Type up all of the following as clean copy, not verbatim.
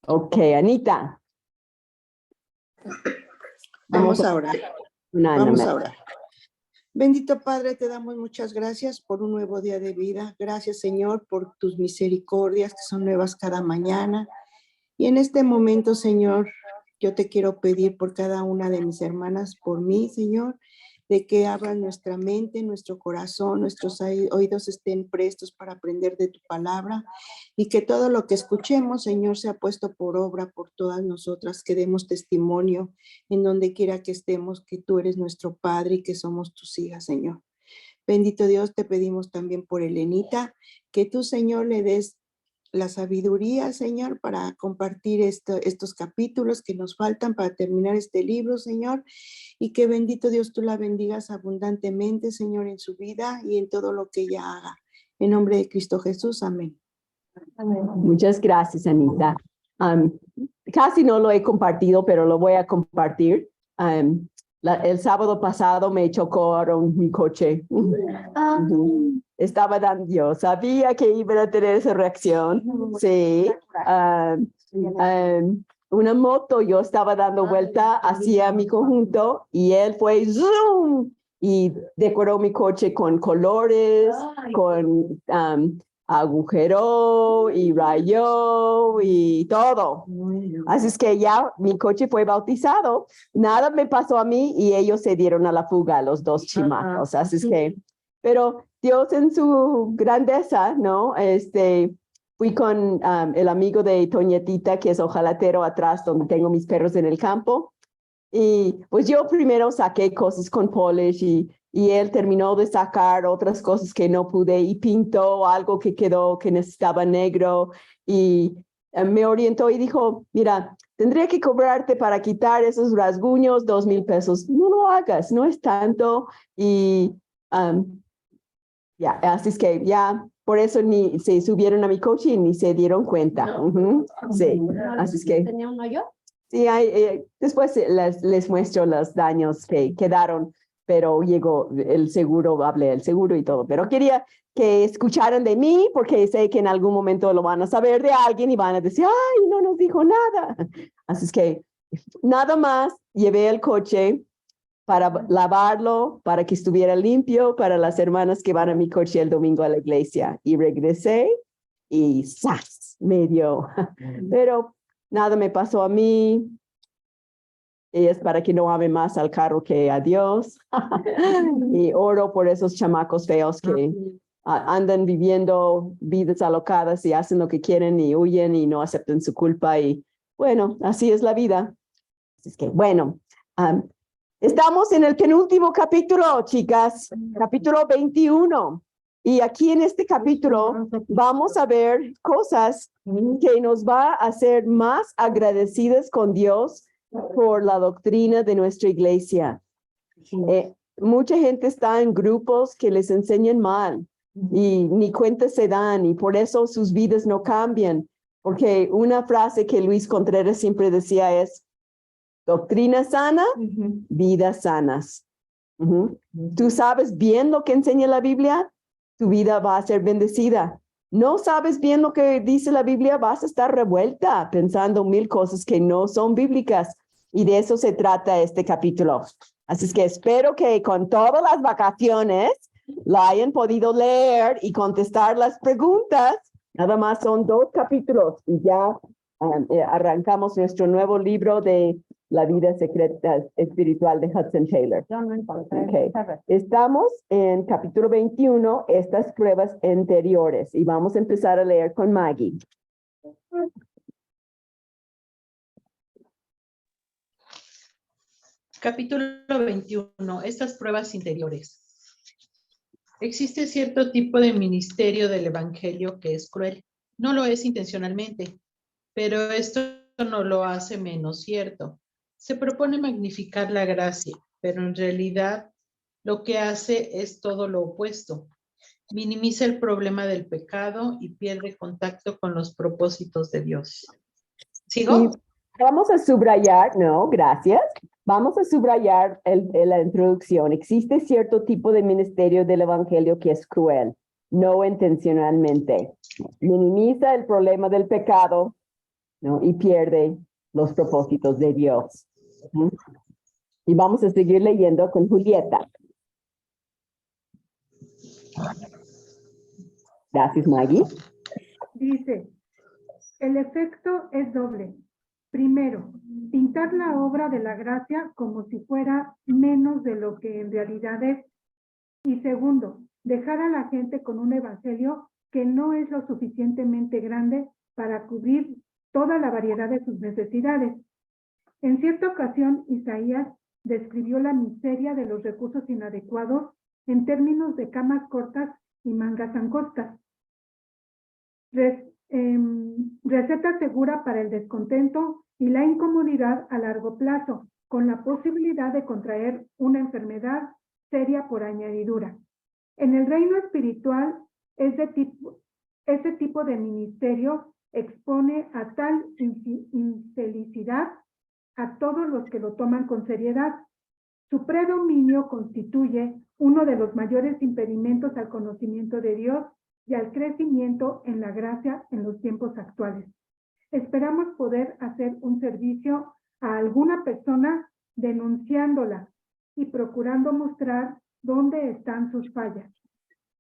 Ok, Anita. Vamos a orar. Vamos a orar. Bendito Padre, te damos muchas gracias por un nuevo día de vida. Gracias, Señor, por tus misericordias que son nuevas cada mañana. Y en este momento, Señor, yo te quiero pedir por cada una de mis hermanas, por mí, Señor, de que abran nuestra mente, nuestro corazón, nuestros oídos estén prestos para aprender de tu palabra y que todo lo que escuchemos, Señor, sea puesto por obra por todas nosotras, que demos testimonio en donde quiera que estemos, que tú eres nuestro Padre y que somos tus hijas, Señor. Bendito Dios, te pedimos también por Elenita, que tú, Señor, le des la sabiduría, Señor, para compartir estos capítulos que nos faltan para terminar este libro, Señor, y que bendito Dios tú la bendigas abundantemente, Señor, en su vida y en todo lo que ella haga. En nombre de Cristo Jesús, amén. Muchas gracias, Anita. Casi no lo he compartido, pero lo voy a compartir. El sábado pasado me chocaron mi coche. Estaba dando, yo sabía que iba a tener esa reacción. Sí. Una moto, yo estaba dando vuelta hacia mi conjunto y él fue zoom y decoró mi coche con colores, con agujero y rayó y todo. Así es que ya mi coche fue bautizado. Nada me pasó a mí y ellos se dieron a la fuga, los dos chimacos. Así es que, pero Dios en su grandeza, ¿no? Fui con el amigo de Toñetita, que es ojalatero atrás, donde tengo mis perros en el campo. Y pues yo primero saqué cosas con polish y él terminó de sacar otras cosas que no pude y pintó algo que quedó que necesitaba negro y me orientó y dijo, mira, tendría que cobrarte para quitar esos rasguños 2,000 pesos. No lo hagas, no es tanto. Y ya, así es que ya, por eso ni se subieron a mi coche y ni se dieron cuenta. Sí, así es que. ¿Tenía un hoyo? Sí, después les muestro los daños que quedaron, pero llegó el seguro, hablé del seguro y todo, pero quería que escucharan de mí porque sé que en algún momento lo van a saber de alguien y van a decir, ay, no nos dijo nada. Así es que nada más llevé el coche para lavarlo, para que estuviera limpio, para las hermanas que van a mi coche el domingo a la iglesia. Y regresé y ¡zas! Me dio. Pero nada me pasó a mí. Y es para que no ame más al carro que a Dios. Y oro por esos chamacos feos que andan viviendo vidas alocadas y hacen lo que quieren y huyen y no aceptan su culpa. Y bueno, así es la vida. Así es que, bueno, estamos en el penúltimo capítulo, chicas, capítulo 21. Y aquí en este capítulo vamos a ver cosas que nos va a hacer más agradecidas con Dios por la doctrina de nuestra iglesia. Mucha gente está en grupos que les enseñan mal y ni cuenta se dan y por eso sus vidas no cambian. Porque una frase que Luis Contreras siempre decía es, doctrina sana, vidas sanas. Tú sabes bien lo que enseña la Biblia, tu vida va a ser bendecida. No sabes bien lo que dice la Biblia, vas a estar revuelta pensando 1000 cosas que no son bíblicas. Y de eso se trata este capítulo. Así es que espero que con todas las vacaciones la hayan podido leer y contestar las preguntas. Nada más son 2 capítulos y ya arrancamos nuestro nuevo libro de la vida secreta espiritual de Hudson Taylor. Okay. Estamos en capítulo 21, estas pruebas anteriores, y vamos a empezar a leer con Maggie. Capítulo 21. Estas pruebas interiores. Existe cierto tipo de ministerio del Evangelio que es cruel. No lo es intencionalmente, pero esto no lo hace menos cierto. Se propone magnificar la gracia, pero en realidad lo que hace es todo lo opuesto. Minimiza el problema del pecado y pierde contacto con los propósitos de Dios. ¿Sigo? Sí, vamos a subrayar, no, gracias. Vamos a subrayar la introducción. Existe cierto tipo de ministerio del Evangelio que es cruel, no intencionalmente. Minimiza el problema del pecado, ¿no? Y pierde los propósitos de Dios. ¿Mm? Y vamos a seguir leyendo con Julieta. Gracias, Maggie. Dice, el efecto es doble. Primero, pintar la obra de la gracia como si fuera menos de lo que en realidad es. Y segundo, dejar a la gente con un evangelio que no es lo suficientemente grande para cubrir toda la variedad de sus necesidades. En cierta ocasión, Isaías describió la miseria de los recursos inadecuados en términos de camas cortas y mangas angostas. Receta segura para el descontento y la incomodidad a largo plazo, con la posibilidad de contraer una enfermedad seria por añadidura. En el reino espiritual, este tipo de ministerio expone a tal infelicidad a todos los que lo toman con seriedad. Su predominio constituye uno de los mayores impedimentos al conocimiento de Dios y al crecimiento en la gracia en los tiempos actuales. Esperamos poder hacer un servicio a alguna persona denunciándola y procurando mostrar dónde están sus fallas.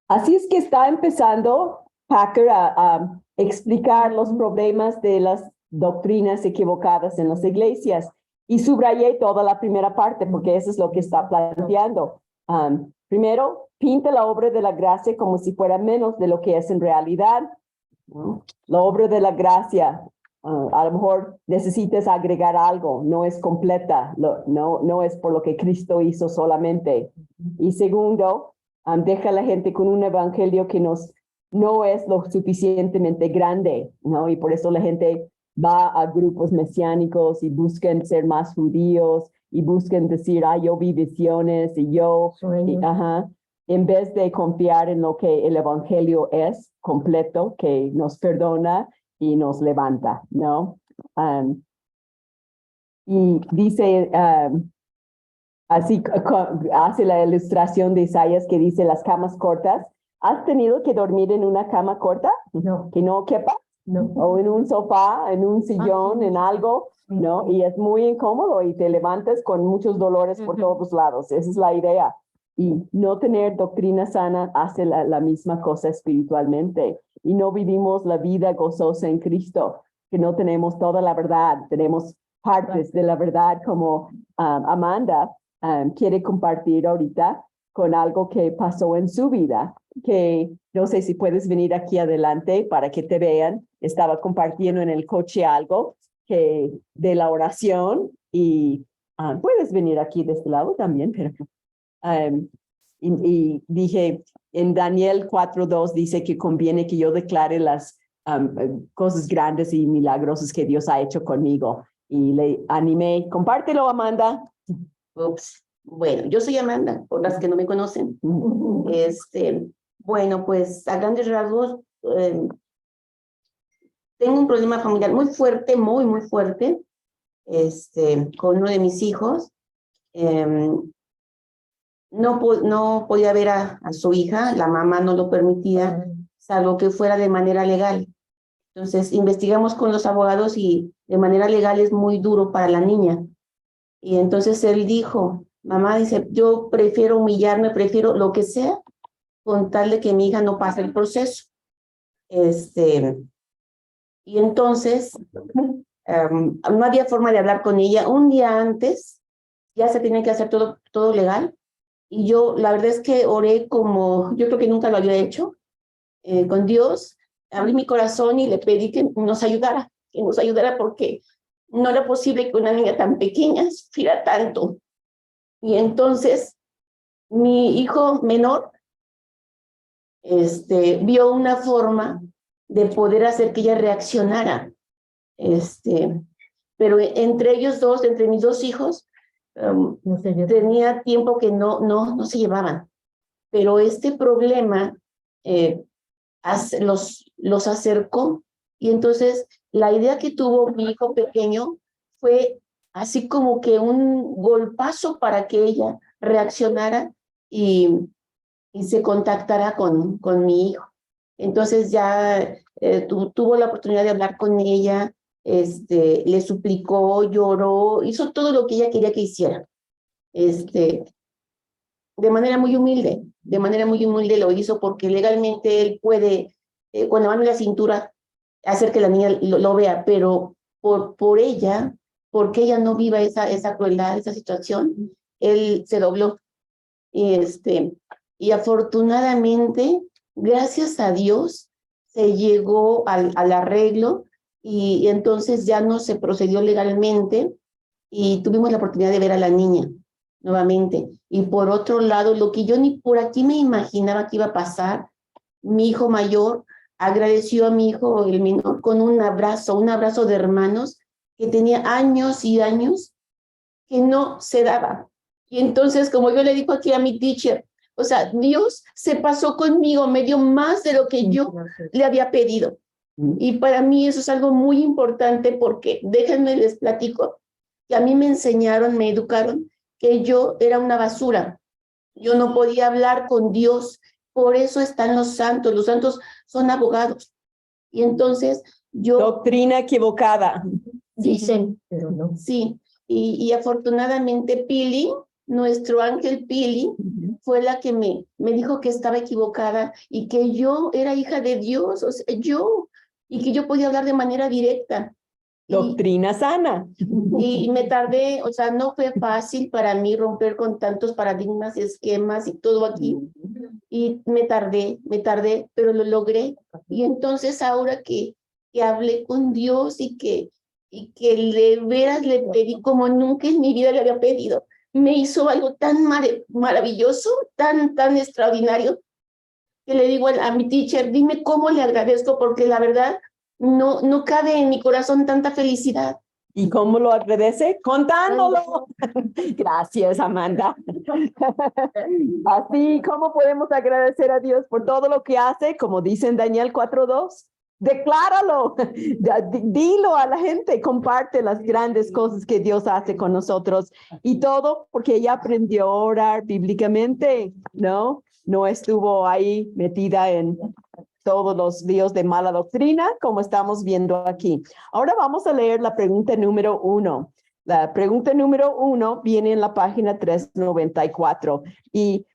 Así es que está empezando Packer a explicar los problemas de las doctrinas equivocadas en las iglesias. Y subrayé toda la primera parte porque eso es lo que está planteando. Primero, pinta la obra de la gracia como si fuera menos de lo que es en realidad. La obra de la gracia, a lo mejor necesitas agregar algo, no es completa, no es por lo que Cristo hizo solamente. Y segundo, deja a la gente con un evangelio que no es lo suficientemente grande, ¿no? Y por eso la gente va a grupos mesiánicos y buscan ser más judíos y buscan decir, yo vi visiones y en vez de confiar en lo que el evangelio es completo, que nos perdona y nos levanta, ¿no? Y dice, así hace la ilustración de Isaías que dice las camas cortas. ¿Has tenido que dormir en una cama corta? No. ¿Que no quepa? No. O en un sofá, en un sillón, en algo, ¿no? Y es muy incómodo y te levantas con muchos dolores por todos lados. Esa es la idea. Y no tener doctrina sana hace la misma cosa espiritualmente. Y no vivimos la vida gozosa en Cristo, que no tenemos toda la verdad, tenemos partes de la verdad como Amanda quiere compartir ahorita con algo que pasó en su vida, que no sé si puedes venir aquí adelante para que te vean. Estaba compartiendo en el coche algo que de la oración y puedes venir aquí de este lado también, pero y dije, en Daniel 4:2 dice que conviene que yo declare las cosas grandes y milagrosas que Dios ha hecho conmigo. Y le animé, compártelo, Amanda. Ups. Bueno, yo soy Amanda, por las que no me conocen. Bueno, pues a grandes rasgos, tengo un problema familiar muy fuerte, muy fuerte, con uno de mis hijos. No podía ver a su hija, la mamá no lo permitía, salvo que fuera de manera legal. Entonces, investigamos con los abogados y de manera legal es muy duro para la niña. Y entonces él dijo, mamá, dice, yo prefiero humillarme, prefiero lo que sea, con tal de que mi hija no pase el proceso. Y entonces, no había forma de hablar con ella. Un día antes, ya se tenía que hacer todo legal. Y yo, la verdad es que oré como, yo creo que nunca lo había hecho, con Dios. Abrí mi corazón y le pedí que nos ayudara porque no era posible que una niña tan pequeña sufriera tanto. Y entonces, mi hijo menor vio una forma de poder hacer que ella reaccionara. Pero entre ellos dos, entre mis dos hijos, tenía tiempo que no se llevaban. Pero este problema los acercó. Y entonces, la idea que tuvo mi hijo pequeño fue así como que un golpazo para que ella reaccionara y se contactara con mi hijo. Entonces ya tuvo la oportunidad de hablar con ella, le suplicó, lloró, hizo todo lo que ella quería que hiciera. De manera muy humilde lo hizo porque legalmente él puede, con la mano en la cintura, hacer que la niña lo vea, pero por ella, porque ella no viva esa crueldad, esa situación, él se dobló. Y afortunadamente, gracias a Dios, se llegó al arreglo y entonces ya no se procedió legalmente y tuvimos la oportunidad de ver a la niña nuevamente. Y por otro lado, lo que yo ni por aquí me imaginaba que iba a pasar, mi hijo mayor agradeció a mi hijo, el menor, con un abrazo de hermanos que tenía años y años que no se daba. Y entonces, como yo le digo aquí a mi teacher, o sea, Dios se pasó conmigo, me dio más de lo que yo le había pedido. Y para mí eso es algo muy importante porque, déjenme les platico, que a mí me enseñaron, me educaron, que yo era una basura. Yo no podía hablar con Dios. Por eso están los santos son abogados. Y entonces yo... Doctrina equivocada. Dicen, pero no. Sí, y afortunadamente Pili, nuestro ángel Pili, fue la que me dijo que estaba equivocada y que yo era hija de Dios, o sea, y que yo podía hablar de manera directa. Doctrina sana. Y me tardé, o sea, no fue fácil para mí romper con tantos paradigmas, esquemas y todo aquí. Y me tardé, pero lo logré. Y entonces ahora que hablé con Dios y que de veras le pedí como nunca en mi vida le había pedido, me hizo algo tan maravilloso, tan extraordinario, que le digo a mi teacher, dime cómo le agradezco, porque la verdad no cabe en mi corazón tanta felicidad. ¿Y cómo lo agradece? Contándolo. Gracias, Amanda. Así, ¿cómo podemos agradecer a Dios por todo lo que hace? Como dice en Daniel 4:2, decláralo, dilo a la gente, comparte las grandes cosas que Dios hace con nosotros y todo porque ella aprendió a orar bíblicamente, ¿no? No estuvo ahí metida en todos los líos de mala doctrina, como estamos viendo aquí. Ahora vamos a leer la pregunta número 1. La pregunta número 1 viene en la página 394 y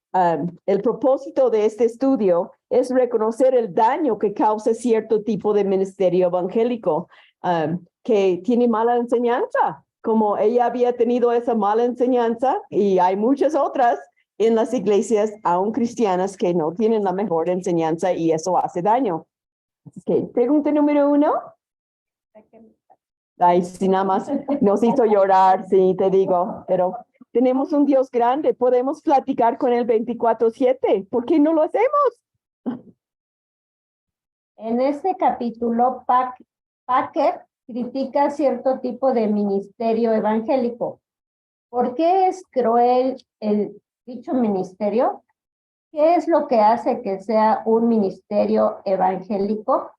el propósito de este estudio es reconocer el daño que causa cierto tipo de ministerio evangélico que tiene mala enseñanza, como ella había tenido esa mala enseñanza y hay muchas otras en las iglesias aún cristianas que no tienen la mejor enseñanza y eso hace daño. Okay. Pregunta número 1. Ay, sí, nada más nos hizo llorar, sí, te digo, pero tenemos un Dios grande, podemos platicar con él 24/7. ¿Por qué no lo hacemos? En este capítulo, Packer critica cierto tipo de ministerio evangélico. ¿Por qué es cruel dicho ministerio? ¿Qué es lo que hace que sea un ministerio evangélico?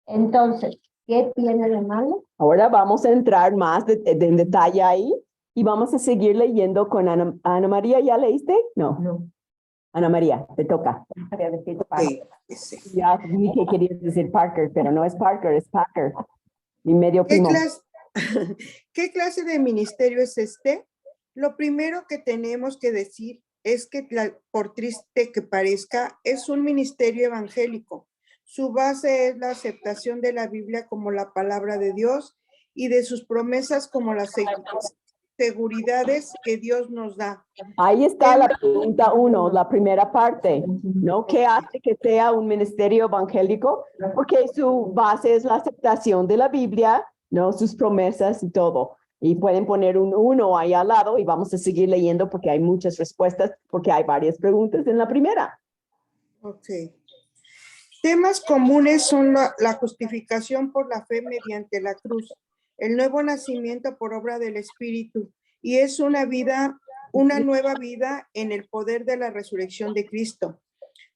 Entonces, ¿qué tiene de malo? Ahora vamos a entrar más en detalle ahí y vamos a seguir leyendo con Ana María. ¿Ya leíste? No. Ana María, te toca. Ya vi que querías decir Parker, pero no es Parker, es Packer. Mi medio primo. ¿Qué clase de ministerio es este? Lo primero que tenemos que decir es que, por triste que parezca, es un ministerio evangélico. Su base es la aceptación de la Biblia como la palabra de Dios y de sus promesas como las seguridades que Dios nos da. Ahí está la pregunta 1, la primera parte, ¿no? ¿Qué hace que sea un ministerio evangélico? Porque su base es la aceptación de la Biblia, ¿no? Sus promesas y todo. Y pueden poner un 1 ahí al lado y vamos a seguir leyendo porque hay muchas respuestas, porque hay varias preguntas en la primera. Ok. Temas comunes son la justificación por la fe mediante la cruz, el nuevo nacimiento por obra del Espíritu, y es una nueva vida en el poder de la resurrección de Cristo.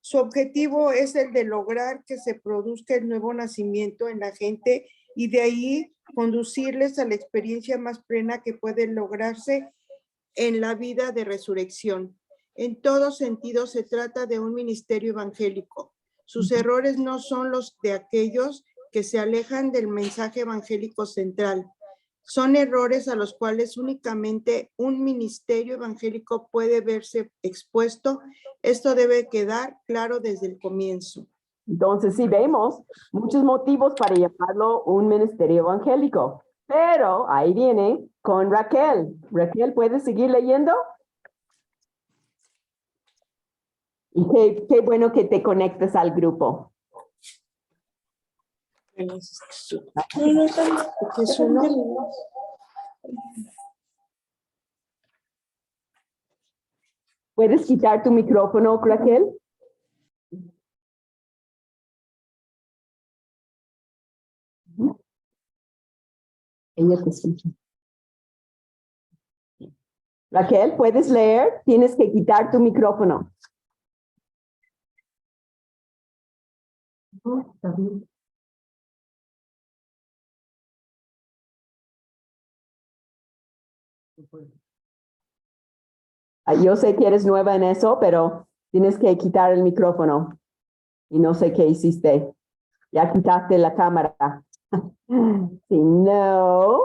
Su objetivo es el de lograr que se produzca el nuevo nacimiento en la gente y de ahí conducirles a la experiencia más plena que puede lograrse en la vida de resurrección. En todo sentido, se trata de un ministerio evangélico. Sus errores no son los de aquellos que se alejan del mensaje evangélico central. Son errores a los cuales únicamente un ministerio evangélico puede verse expuesto. Esto debe quedar claro desde el comienzo. Entonces, sí vemos muchos motivos para llamarlo un ministerio evangélico. Pero ahí viene con Raquel. Raquel, ¿puedes seguir leyendo? Y qué bueno que te conectes al grupo. ¿Qué es uno? ¿Puedes quitar tu micrófono, Raquel? Ella te escucha. Raquel, ¿puedes leer? Tienes que quitar tu micrófono. Está bien. Yo sé que eres nueva en eso, pero tienes que quitar el micrófono. Y no sé qué hiciste. Ya quitaste la cámara. Si no,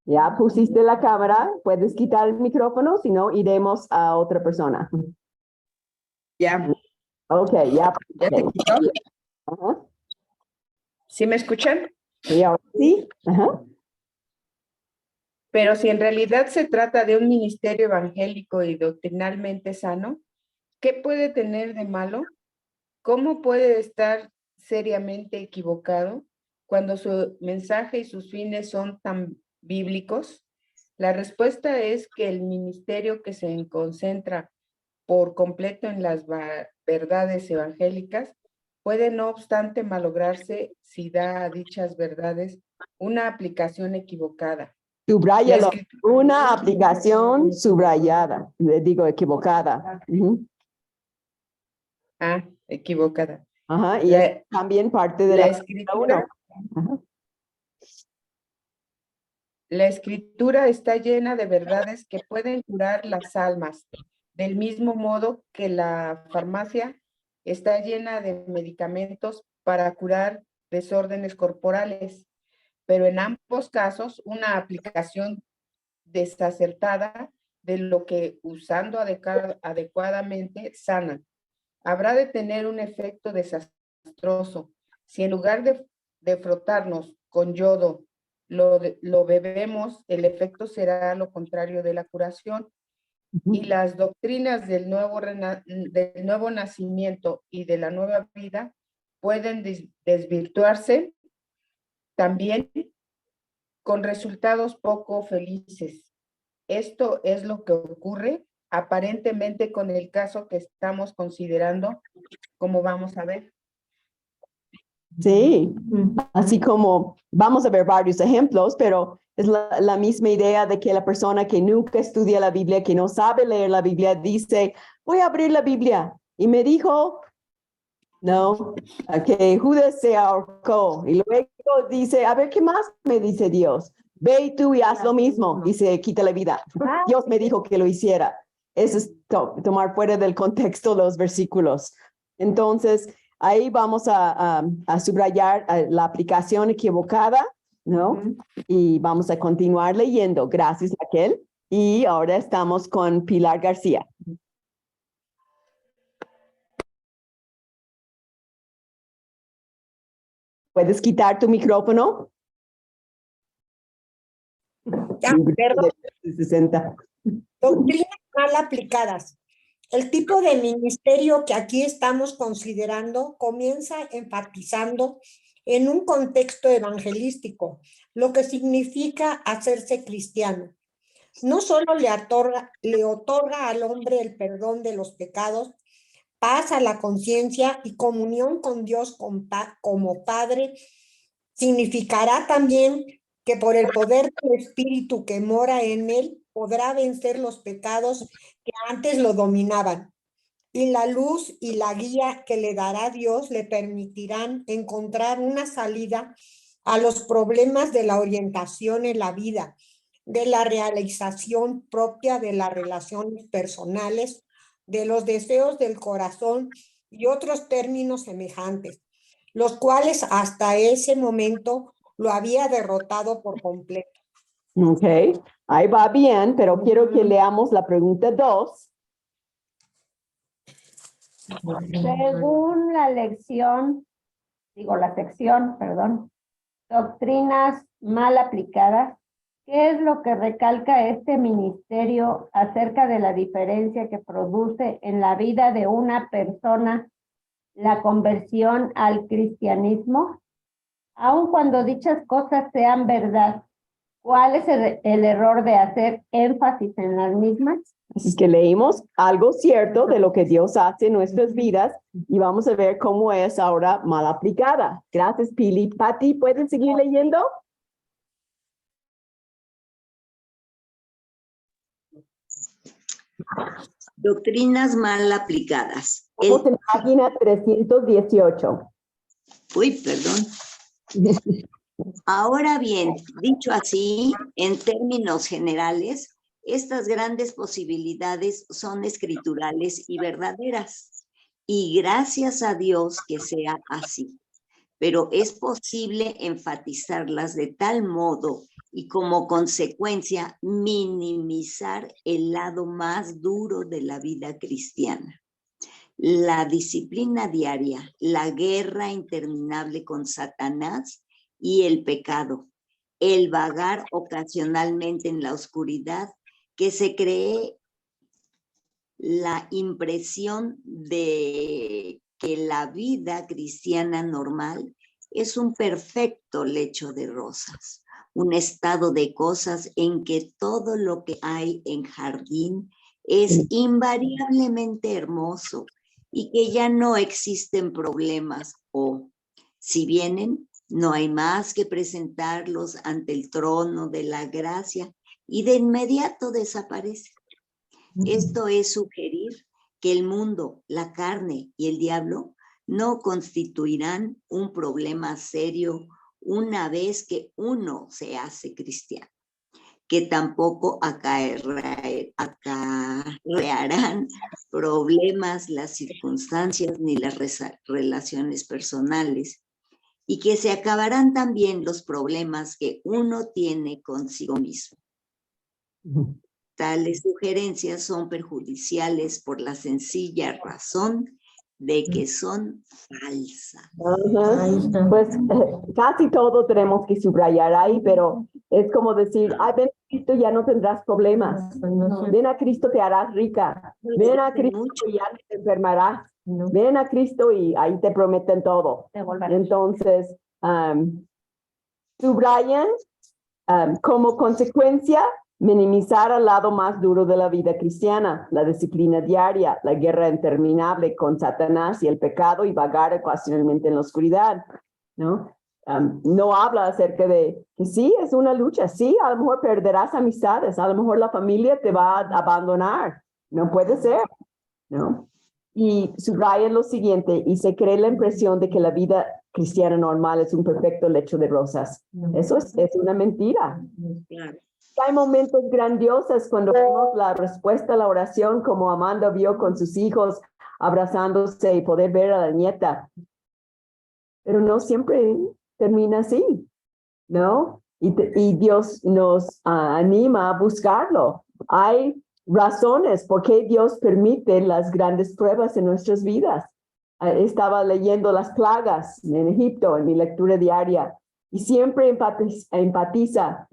ya pusiste la cámara, puedes quitar el micrófono, si no, iremos a otra persona. Ya, Ok, ya. ya te quitó. Ajá. ¿Sí me escuchan? Y ahora sí. Ajá. Pero si en realidad se trata de un ministerio evangélico y doctrinalmente sano, ¿qué puede tener de malo? ¿Cómo puede estar seriamente equivocado cuando su mensaje y sus fines son tan bíblicos? La respuesta es que el ministerio que se concentra por completo en las verdades evangélicas puede no obstante malograrse si da a dichas verdades una aplicación equivocada. Subráyalo. Una aplicación subrayada, le digo equivocada. Ujú. Ah, equivocada. Ajá, y La- es también parte de La la escritura, Ajá. la escritura está llena de verdades que pueden curar las almas, del mismo modo que la farmacia está llena de medicamentos para curar desórdenes corporales, pero en ambos casos una aplicación desacertada de lo que usando adecuadamente sana. Habrá de tener un efecto desastroso. Si en lugar de frotarnos con yodo lo bebemos, el efecto será lo contrario de la curación. Y las doctrinas del nuevo nacimiento y de la nueva vida pueden desvirtuarse también con resultados poco felices. Esto es lo que ocurre aparentemente con el caso que estamos considerando, como vamos a ver. Sí, así como vamos a ver varios ejemplos, pero es la misma idea de que la persona que nunca estudia la Biblia, que no sabe leer la Biblia, dice, voy a abrir la Biblia. Y me dijo, no, que Judas se ahorcó. Y luego dice, a ver, ¿qué más me dice Dios? Ve y tú y haz lo mismo. Y se quita la vida. Dios me dijo que lo hiciera. Eso es tomar fuera del contexto los versículos. Entonces, ahí vamos a subrayar la aplicación equivocada, ¿no? Y vamos a continuar leyendo. Gracias, Raquel. Y ahora estamos con Pilar García. ¿Puedes quitar tu micrófono? Ya, perdón. 60. Doctrinas mal aplicadas. El tipo de ministerio que aquí estamos considerando comienza enfatizando en un contexto evangelístico, lo que significa hacerse cristiano. No solo le otorga al hombre el perdón de los pecados, paz a la conciencia y comunión con Dios como Padre, significará también que por el poder del Espíritu que mora en él, podrá vencer los pecados que antes lo dominaban. Y la luz y la guía que le dará Dios le permitirán encontrar una salida a los problemas de la orientación en la vida, de la realización propia de las relaciones personales, de los deseos del corazón y otros términos semejantes. los cuales hasta ese momento lo había derrotado por completo. Ok, ahí va bien, pero quiero que leamos la pregunta 2. Según la sección, doctrinas mal aplicadas, ¿qué es lo que recalca este ministerio acerca de la diferencia que produce en la vida de una persona la conversión al cristianismo? Aun cuando dichas cosas sean verdad, ¿cuál es el error de hacer énfasis en las mismas? Así que leímos algo cierto de lo que Dios hace en nuestras vidas y vamos a ver cómo es ahora mal aplicada. Gracias, Pili. Pati, ¿pueden seguir leyendo? Doctrinas mal aplicadas. Estamos en página 318. Uy, perdón. Ahora bien, dicho así, en términos generales, estas grandes posibilidades son escriturales y verdaderas. Y gracias a Dios que sea así. Pero es posible enfatizarlas de tal modo y como consecuencia minimizar el lado más duro de la vida cristiana. La disciplina diaria, la guerra interminable con Satanás y el pecado, el vagar ocasionalmente en la oscuridad, que se cree la impresión de que la vida cristiana normal es un perfecto lecho de rosas, un estado de cosas en que todo lo que hay en jardín es invariablemente hermoso y que ya no existen problemas o, si vienen, no hay más que presentarlos ante el trono de la gracia y de inmediato desaparecen. Esto es sugerir que el mundo, la carne y el diablo no constituirán un problema serio una vez que uno se hace cristiano, que tampoco acarrearán problemas las circunstancias ni las relaciones personales, y que se acabarán también los problemas que uno tiene consigo mismo. Tales sugerencias son perjudiciales por la sencilla razón de que son falsas. Pues casi todo tenemos que subrayar ahí, pero es como decir, ay, ven a Cristo, ya no tendrás problemas. Ven a Cristo, te harás rica. Ven a Cristo y ya no te enfermarás. Ven a Cristo y ahí te prometen todo. Entonces, subrayan como consecuencia minimizar al lado más duro de la vida cristiana, la disciplina diaria, la guerra interminable con Satanás y el pecado y vagar ocasionalmente en la oscuridad, ¿no? No habla acerca de que sí, es una lucha, sí, a lo mejor perderás amistades, a lo mejor la familia te va a abandonar, no puede ser, ¿no? Y subrayan lo siguiente, y se cree la impresión de que la vida cristiana normal es un perfecto lecho de rosas. Eso es una mentira. Claro. Hay momentos grandiosos cuando vemos la respuesta a la oración, como Amanda vio con sus hijos abrazándose y poder ver a la nieta. Pero no siempre termina así, ¿no? Y Dios nos anima a buscarlo. Hay razones por qué Dios permite las grandes pruebas en nuestras vidas. Estaba leyendo las plagas en Egipto en mi lectura diaria y siempre empatiza.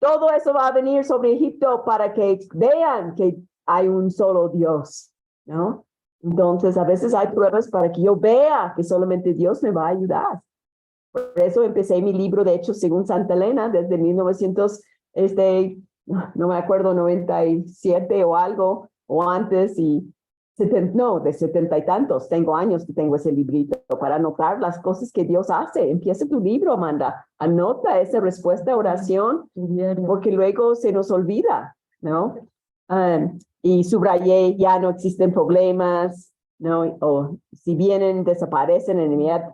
Todo eso va a venir sobre Egipto para que vean que hay un solo Dios, ¿no? Entonces, a veces hay pruebas para que yo vea que solamente Dios me va a ayudar. Por eso empecé mi libro, de hecho, según Santa Elena, desde 1900, no me acuerdo, 97 o algo, o antes, de 70 y tantos, tengo años que tengo ese librito para anotar las cosas que Dios hace. Empieza tu libro, Amanda, anota esa respuesta a oración, porque luego se nos olvida, ¿no? Y subrayé, ya no existen problemas, ¿no? O si vienen, desaparecen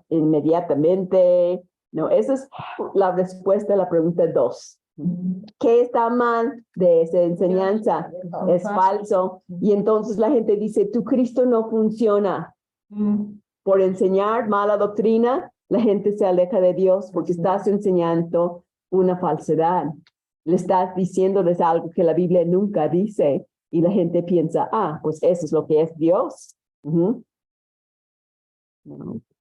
inmediatamente, ¿no? Esa es la respuesta a la pregunta 2. ¿Qué está mal de esa enseñanza? Es falso. Y entonces la gente dice, tu Cristo no funciona. Por enseñar mala doctrina, la gente se aleja de Dios porque estás enseñando una falsedad. Le estás diciéndoles algo que la Biblia nunca dice y la gente piensa, pues eso es lo que es Dios.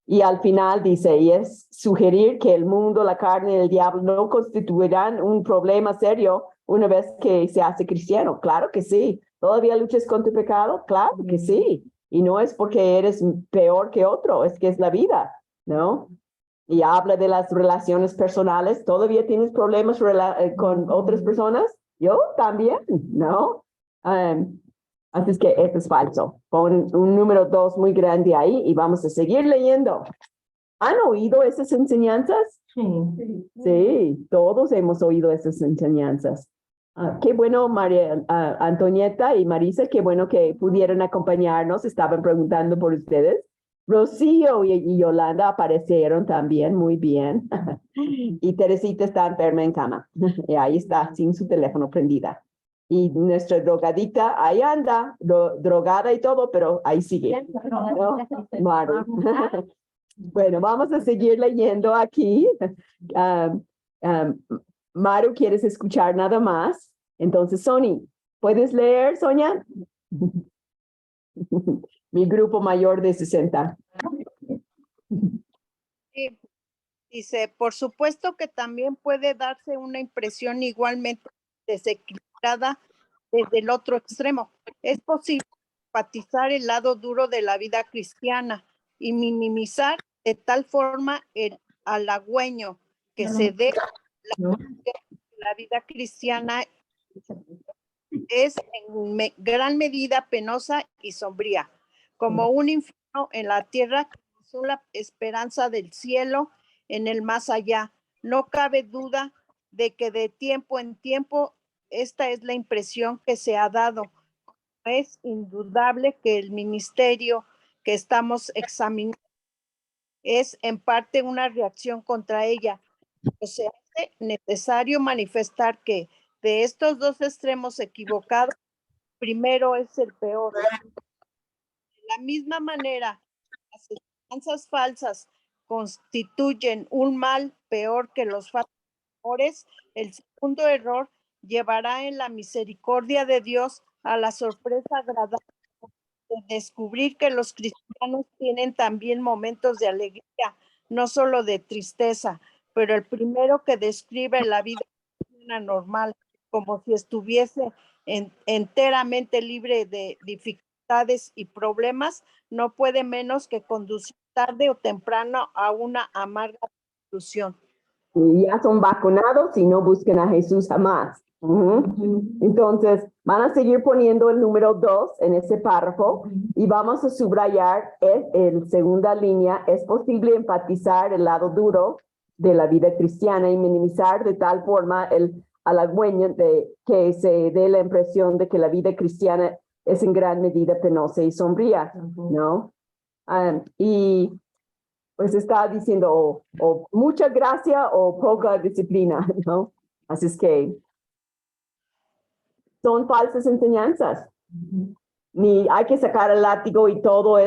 Y al final dice, y es sugerir que el mundo, la carne y el diablo no constituirán un problema serio una vez que se hace cristiano. Claro que sí. ¿Todavía luchas contra el pecado? Claro que sí. Y no es porque eres peor que otro, es que es la vida, ¿no? Y habla de las relaciones personales. ¿Todavía tienes problemas con otras personas? Yo también, ¿no? Así es que eso es falso. Pon un número 2 muy grande ahí y vamos a seguir leyendo. ¿Han oído esas enseñanzas? Sí, todos hemos oído esas enseñanzas. Qué bueno, María Antonieta y Marisa, qué bueno que pudieron acompañarnos. Estaban preguntando por ustedes. Rocío y Yolanda aparecieron también, muy bien. Y Teresita está enferma en cama. Y ahí está, sin su teléfono prendida. Y nuestra drogadita, ahí anda, drogada y todo, pero ahí sigue. ¿No? Maru. Bueno, vamos a seguir leyendo aquí. Maru, ¿quieres escuchar nada más? Entonces, Sony, ¿puedes leer, Sonia? Mi grupo mayor de 60. Sí. Dice, por supuesto que también puede darse una impresión igualmente desequilibrada desde el otro extremo. Es posible enfatizar el lado duro de la vida cristiana y minimizar de tal forma el halagüeño que se dé la vida cristiana es en gran medida penosa y sombría, como un infierno en la tierra con la esperanza del cielo en el más allá. No cabe duda de que de tiempo en tiempo esta es la impresión que se ha dado. Es indudable que el ministerio que estamos examinando es en parte una reacción contra ella. Se hace necesario manifestar que de estos dos extremos equivocados, primero es el peor. De la misma manera, las esperanzas falsas constituyen un mal peor que los favores. El segundo error llevará en la misericordia de Dios a la sorpresa agradable de descubrir que los cristianos tienen también momentos de alegría, no solo de tristeza, pero el primero que describe la vida normal, como si estuviese enteramente libre de dificultades y problemas, no puede menos que conducir tarde o temprano a una amarga conclusión. Y ya son vacunados y no busquen a Jesús jamás. Entonces, van a seguir poniendo el número 2 en ese párrafo y vamos a subrayar en segunda línea, es posible enfatizar el lado duro de la vida cristiana y minimizar de tal forma el halagüeño de que se dé la impresión de que la vida cristiana es en gran medida penosa y sombría, ¿no? Y pues está diciendo o mucha gracia o poca disciplina, ¿no? Así es que son falsas enseñanzas. Ni hay que sacar el látigo y todo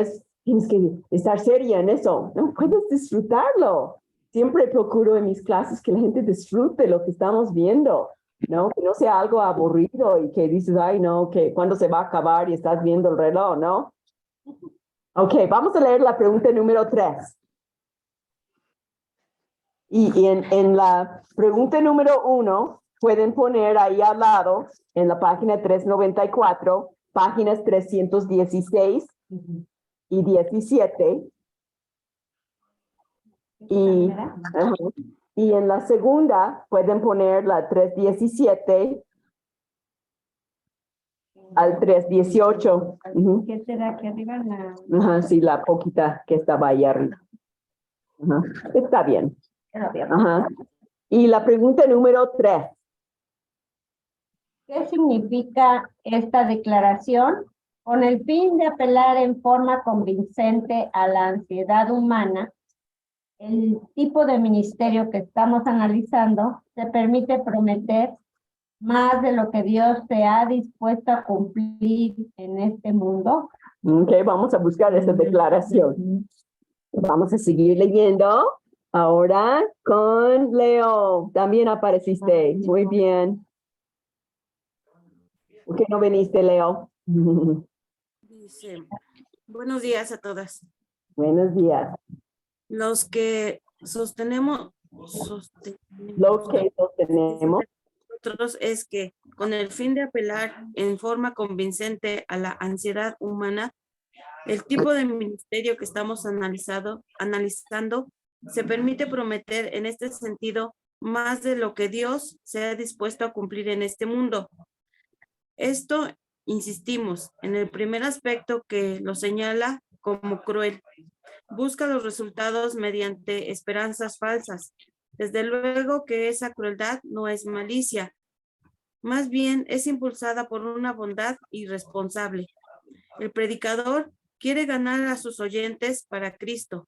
tienes que estar seria en eso. No puedes disfrutarlo. Siempre procuro en mis clases que la gente disfrute lo que estamos viendo, ¿no? Que no sea algo aburrido y que dices, ay, no, que cuándo se va a acabar y estás viendo el reloj, ¿no? Ok, vamos a leer la pregunta número 3. Y en la pregunta número 1, pueden poner ahí al lado, en la página 394, páginas 316 y 17. Y en la segunda, pueden poner la 317 al 318. ¿Qué será aquí arriba? Sí, la poquita que estaba ahí arriba. Está bien. Y la pregunta número 3. ¿Qué significa esta declaración? Con el fin de apelar en forma convincente a la ansiedad humana, el tipo de ministerio que estamos analizando se permite prometer más de lo que Dios se ha dispuesto a cumplir en este mundo. Ok, vamos a buscar esa declaración. Vamos a seguir leyendo. Ahora con Leo. También apareciste. Muy bien. ¿Por qué no viniste, Leo? Dice, buenos días a todas. Buenos días. Los que Lo que sostenemos nosotros es que con el fin de apelar en forma convincente a la ansiedad humana, el tipo de ministerio que estamos analizando se permite prometer en este sentido más de lo que Dios se ha dispuesto a cumplir en este mundo. Esto, insistimos, en el primer aspecto que lo señala como cruel. Busca los resultados mediante esperanzas falsas. Desde luego que esa crueldad no es malicia, más bien es impulsada por una bondad irresponsable. El predicador quiere ganar a sus oyentes para Cristo.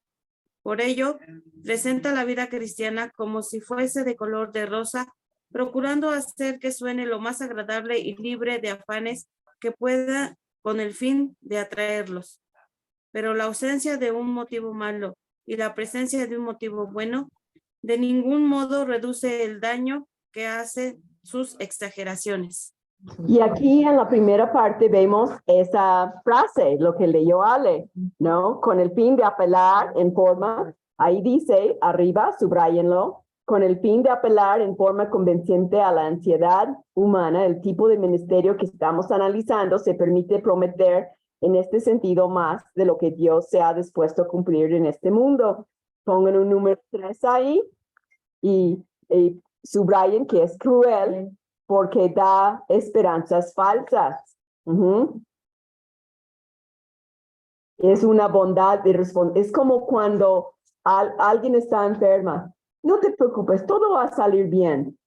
Por ello, presenta la vida cristiana como si fuese de color de rosa, procurando hacer que suene lo más agradable y libre de afanes que pueda con el fin de atraerlos. Pero la ausencia de un motivo malo y la presencia de un motivo bueno de ningún modo reduce el daño que hace sus exageraciones. Y aquí en la primera parte vemos esa frase, lo que leyó Ale, ¿no? Con el fin de apelar en forma, ahí dice arriba, subrayenlo, con el fin de apelar en forma convincente a la ansiedad humana, el tipo de ministerio que estamos analizando se permite prometer en este sentido más de lo que Dios se ha dispuesto a cumplir en este mundo. Pongan un número 3 ahí y subrayen que es cruel porque da esperanzas falsas. Es una bondad de responder. Es como cuando alguien está enferma. No te preocupes, todo va a salir bien.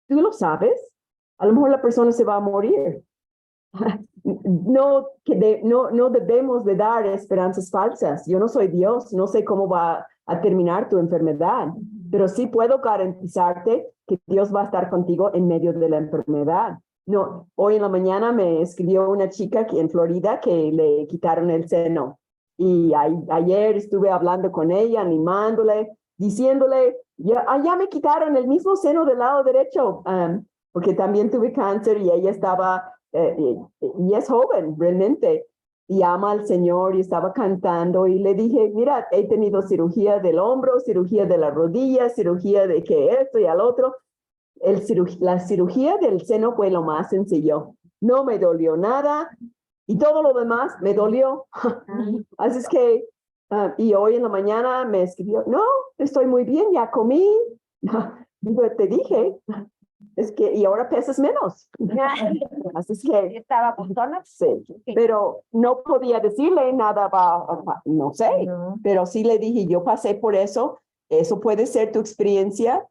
¿Tú lo sabes? A lo mejor la persona se va a morir. No debemos de dar esperanzas falsas. Yo no soy Dios, no sé cómo va a terminar tu enfermedad, pero sí puedo garantizarte que Dios va a estar contigo en medio de la enfermedad. No, hoy en la mañana me escribió una chica aquí en Florida que le quitaron el seno y ayer estuve hablando con ella, animándole, diciéndole, ya me quitaron el mismo seno del lado derecho, porque también tuve cáncer y ella estaba y es joven realmente y ama al Señor y estaba cantando y le dije, mira, he tenido cirugía del hombro, cirugía de la rodilla, cirugía de que esto y al otro. La cirugía del seno fue lo más sencillo. No me dolió nada y todo lo demás me dolió. Así es que, y hoy en la mañana me escribió, no, estoy muy bien, ya comí. Digo, te dije. Es que, y ahora pesas menos. Así es que estaba putona. Sí, pero no podía decirle nada, no sé, pero sí le dije, yo pasé por eso puede ser tu experiencia.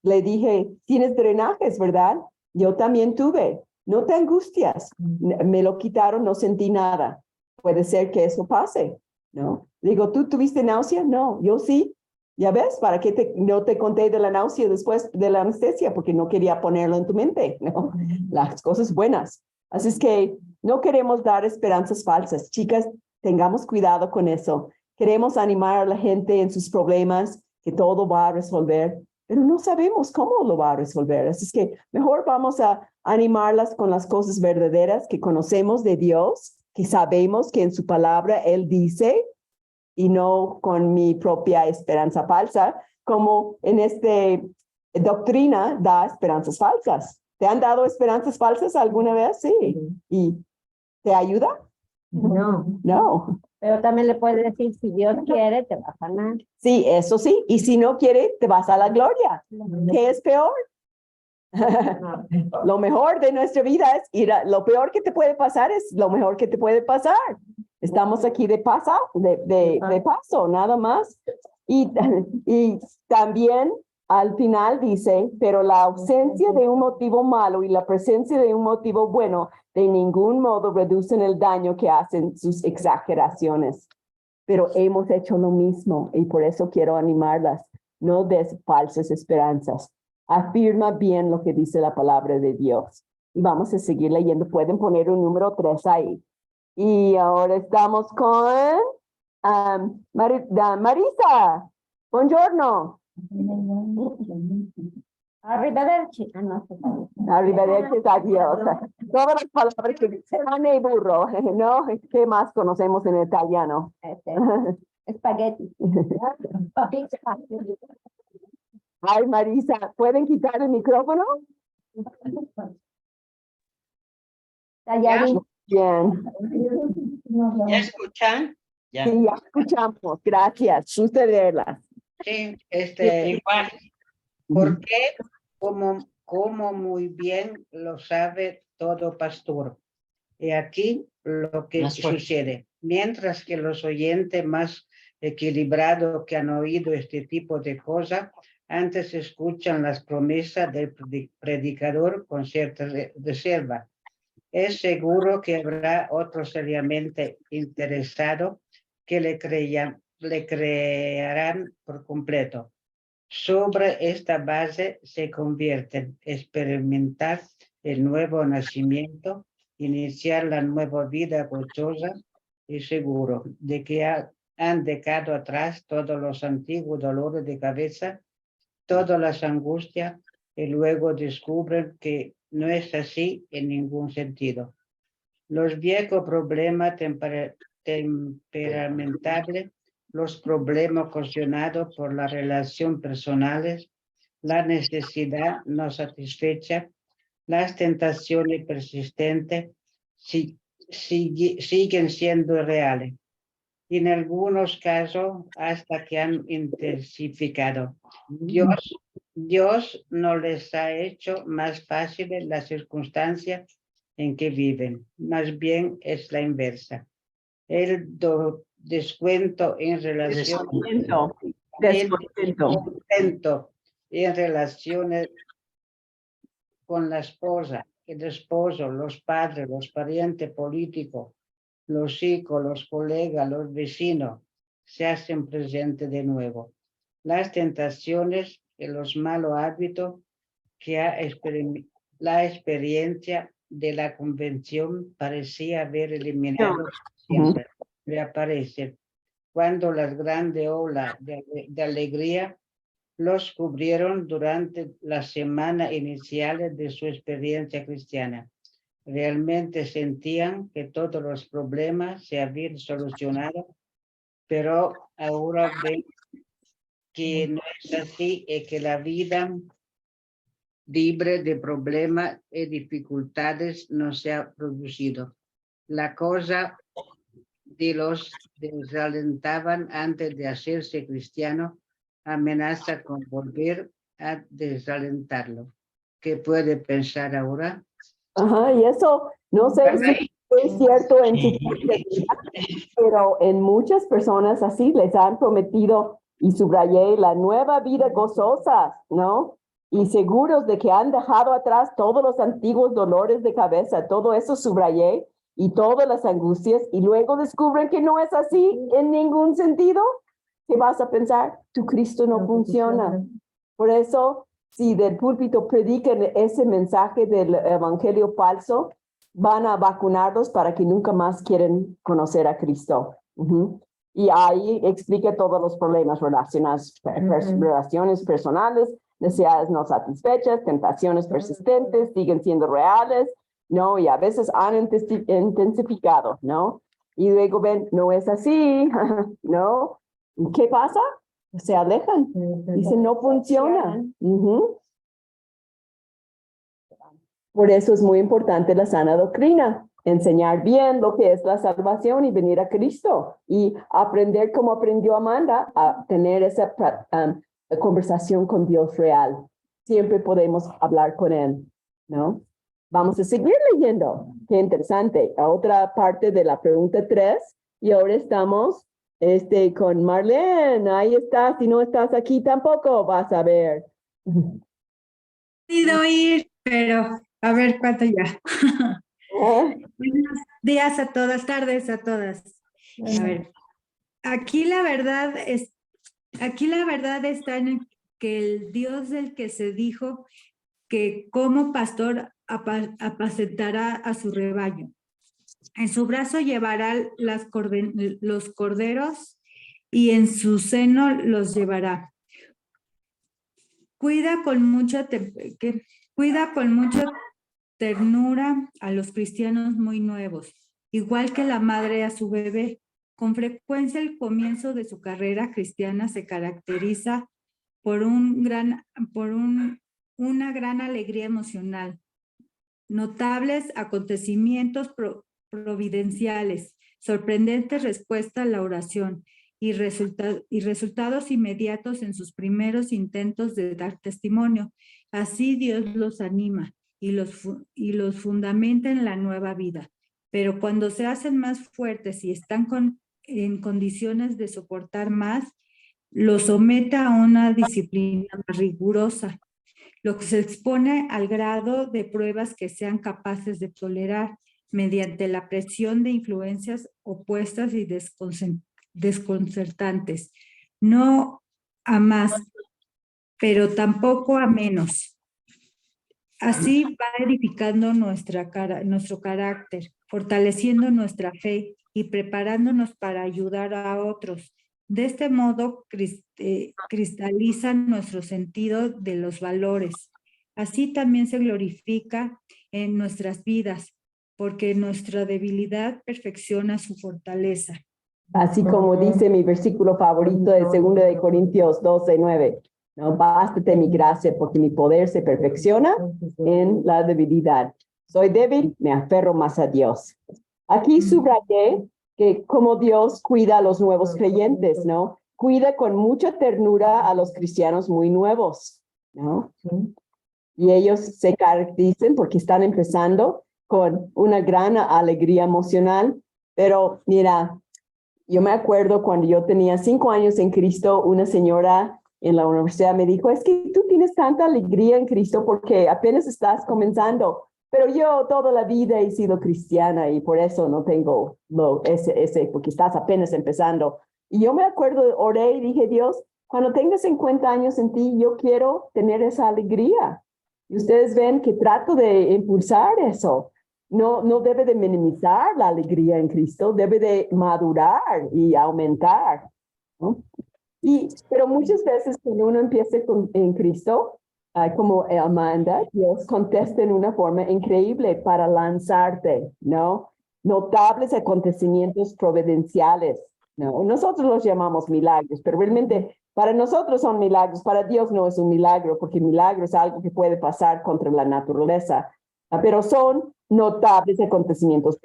Le dije, tienes drenajes, ¿verdad? Yo también tuve, no te angustias, me lo quitaron, no sentí nada. Puede ser que eso pase, ¿no? Digo, ¿tú tuviste náusea? No, yo sí. Ya ves, ¿para qué no te conté de la náusea después de la anestesia? Porque no quería ponerlo en tu mente, ¿no? Las cosas buenas. Así es que no queremos dar esperanzas falsas. Chicas, tengamos cuidado con eso. Queremos animar a la gente en sus problemas, que todo va a resolver, pero no sabemos cómo lo va a resolver. Así es que mejor vamos a animarlas con las cosas verdaderas que conocemos de Dios, que sabemos que en su palabra Él dice, y no con mi propia esperanza falsa, como en doctrina da esperanzas falsas. ¿Te han dado esperanzas falsas alguna vez? Sí. ¿Y te ayuda? No. No. Pero también le puedes decir, si Dios quiere, te va a sanar. Sí, eso sí. Y si no quiere, te vas a la gloria. ¿Qué es peor? Lo mejor de nuestra vida es lo peor que te puede pasar es lo mejor que te puede pasar. Estamos aquí de paso, nada más. Y también al final dice, pero la ausencia de un motivo malo y la presencia de un motivo bueno de ningún modo reducen el daño que hacen sus exageraciones. Pero hemos hecho lo mismo y por eso quiero animarlas. No des falsas esperanzas. Afirma bien lo que dice la palabra de Dios. Y vamos a seguir leyendo. Pueden poner un número 3 ahí. Y ahora estamos con Marisa. Buongiorno. Arrivederci. Ah, no, se sabe. Arrivederci, adiós. Todas las palabras que dicen pane y burro, ¿no? ¿Qué más conocemos en italiano? Spaghetti. Ay, Marisa, ¿pueden quitar el micrófono? Tallarín. Bien. ¿Ya escuchan? Ya. Sí, ya escuchamos. Gracias. Usted leerlas. Sí, igual. Porque como muy bien lo sabe todo pastor. Y aquí lo que sucede. Mientras que los oyentes más equilibrados que han oído este tipo de cosas, antes escuchan las promesas del predicador con cierta reserva. Es seguro que habrá otro seriamente interesado que le creerán por completo. Sobre esta base se convierte en experimentar el nuevo nacimiento, iniciar la nueva vida gozosa y seguro de que han dejado atrás todos los antiguos dolores de cabeza, todas las angustias, y luego descubren que no es así en ningún sentido. Los viejos problemas temperamentales, los problemas ocasionados por las relaciones personales, la necesidad no satisfecha, las tentaciones persistentes siguen siendo reales. Y en algunos casos hasta que han intensificado. Dios no les ha hecho más fáciles las circunstancias en que viven, más bien es la inversa. El descuento en relación en relaciones con la esposa, el esposo, los padres, los parientes políticos, los hijos, los colegas, los vecinos, se hacen presentes de nuevo. Las tentaciones y los malos hábitos que la experiencia de la convención parecía haber eliminado siempre reaparecen cuando las grandes olas de alegría los cubrieron durante las semanas iniciales de su experiencia cristiana. Realmente sentían que todos los problemas se habían solucionado, pero ahora ven que no es así y que la vida libre de problemas y dificultades no se ha producido. La cosa de los desalentaban antes de hacerse cristiano amenaza con volver a desalentarlo. ¿Qué puede pensar ahora? Ajá, y eso no sé si es cierto en su pero en muchas personas así les han prometido, y subrayé, la nueva vida gozosa, ¿no? Y seguros de que han dejado atrás todos los antiguos dolores de cabeza, todo eso subrayé, y todas las angustias, y luego descubren que no es así en ningún sentido. ¿Qué vas a pensar? Tu Cristo no funciona. Por eso, si del púlpito predican ese mensaje del evangelio falso, van a vacunarlos para que nunca más quieren conocer a Cristo. Y ahí explica todos los problemas relacionados, relaciones personales, necesidades no satisfechas, tentaciones persistentes, siguen siendo reales, ¿no? Y a veces han intensificado, ¿no? Y luego ven, no es así, ¿no? ¿Qué pasa? Se alejan. Dicen, no funciona. Por eso es muy importante la sana doctrina. Enseñar bien lo que es la salvación y venir a Cristo. Y aprender como aprendió Amanda a tener esa conversación con Dios real. Siempre podemos hablar con Él, ¿no? Vamos a seguir leyendo. Qué interesante. A otra parte de la pregunta 3. Y ahora estamos con Marlene. Ahí está. Si no estás aquí tampoco vas a ver. He ir, pero a ver cuánto ya. Buenos días a todas, tardes a todas. A ver, aquí la verdad está en que el Dios del que se dijo que como pastor apacentará a su rebaño. En su brazo llevará los corderos y en su seno los llevará. Cuida con mucha ternura a los cristianos muy nuevos, igual que la madre a su bebé. Con frecuencia el comienzo de su carrera cristiana se caracteriza por una gran alegría emocional, notables acontecimientos providenciales, sorprendentes respuestas a la oración y resultados inmediatos en sus primeros intentos de dar testimonio. Así Dios los anima y los fundamenta en la nueva vida. Pero cuando se hacen más fuertes y están en condiciones de soportar más, los somete a una disciplina más rigurosa, lo que se expone al grado de pruebas que sean capaces de tolerar mediante la presión de influencias opuestas y desconcertantes. No a más, pero tampoco a menos. Así va edificando nuestro carácter, fortaleciendo nuestra fe y preparándonos para ayudar a otros. De este modo cristaliza nuestro sentido de los valores. Así también se glorifica en nuestras vidas, porque nuestra debilidad perfecciona su fortaleza. Así como dice mi versículo favorito de 2 de Corintios 12:9. No, bástate mi gracia, porque mi poder se perfecciona en la debilidad. Soy débil, me aferro más a Dios. Aquí subrayé que como Dios cuida a los nuevos creyentes, ¿no? Cuida con mucha ternura a los cristianos muy nuevos, ¿no? Y ellos se caracterizan porque están empezando con una gran alegría emocional. Pero mira, yo me acuerdo cuando yo tenía 5 años en Cristo, una señora en la universidad me dijo, es que tú tienes tanta alegría en Cristo porque apenas estás comenzando. Pero yo toda la vida he sido cristiana y por eso no tengo porque estás apenas empezando. Y yo me acuerdo, oré y dije, Dios, cuando tenga 50 años en ti, yo quiero tener esa alegría. Y ustedes ven que trato de impulsar eso. No debe de minimizar la alegría en Cristo, debe de madurar y aumentar, ¿no? Pero muchas veces cuando uno empieza en Cristo, como Amanda, Dios contesta en una forma increíble para lanzarte, ¿no? Notables acontecimientos providenciales, ¿no? Nosotros los llamamos milagros, pero realmente para nosotros son milagros, para Dios no es un milagro, porque milagro es algo que puede pasar contra la naturaleza, pero son notables acontecimientos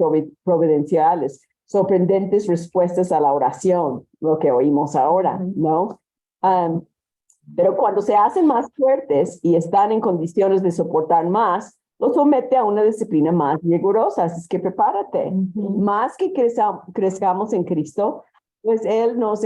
providenciales, sorprendentes respuestas a la oración, lo que oímos ahora, ¿no? Pero cuando se hacen más fuertes y están en condiciones de soportar más, los somete a una disciplina más rigurosa. Así es que prepárate. Más que crezcamos en Cristo, pues Él nos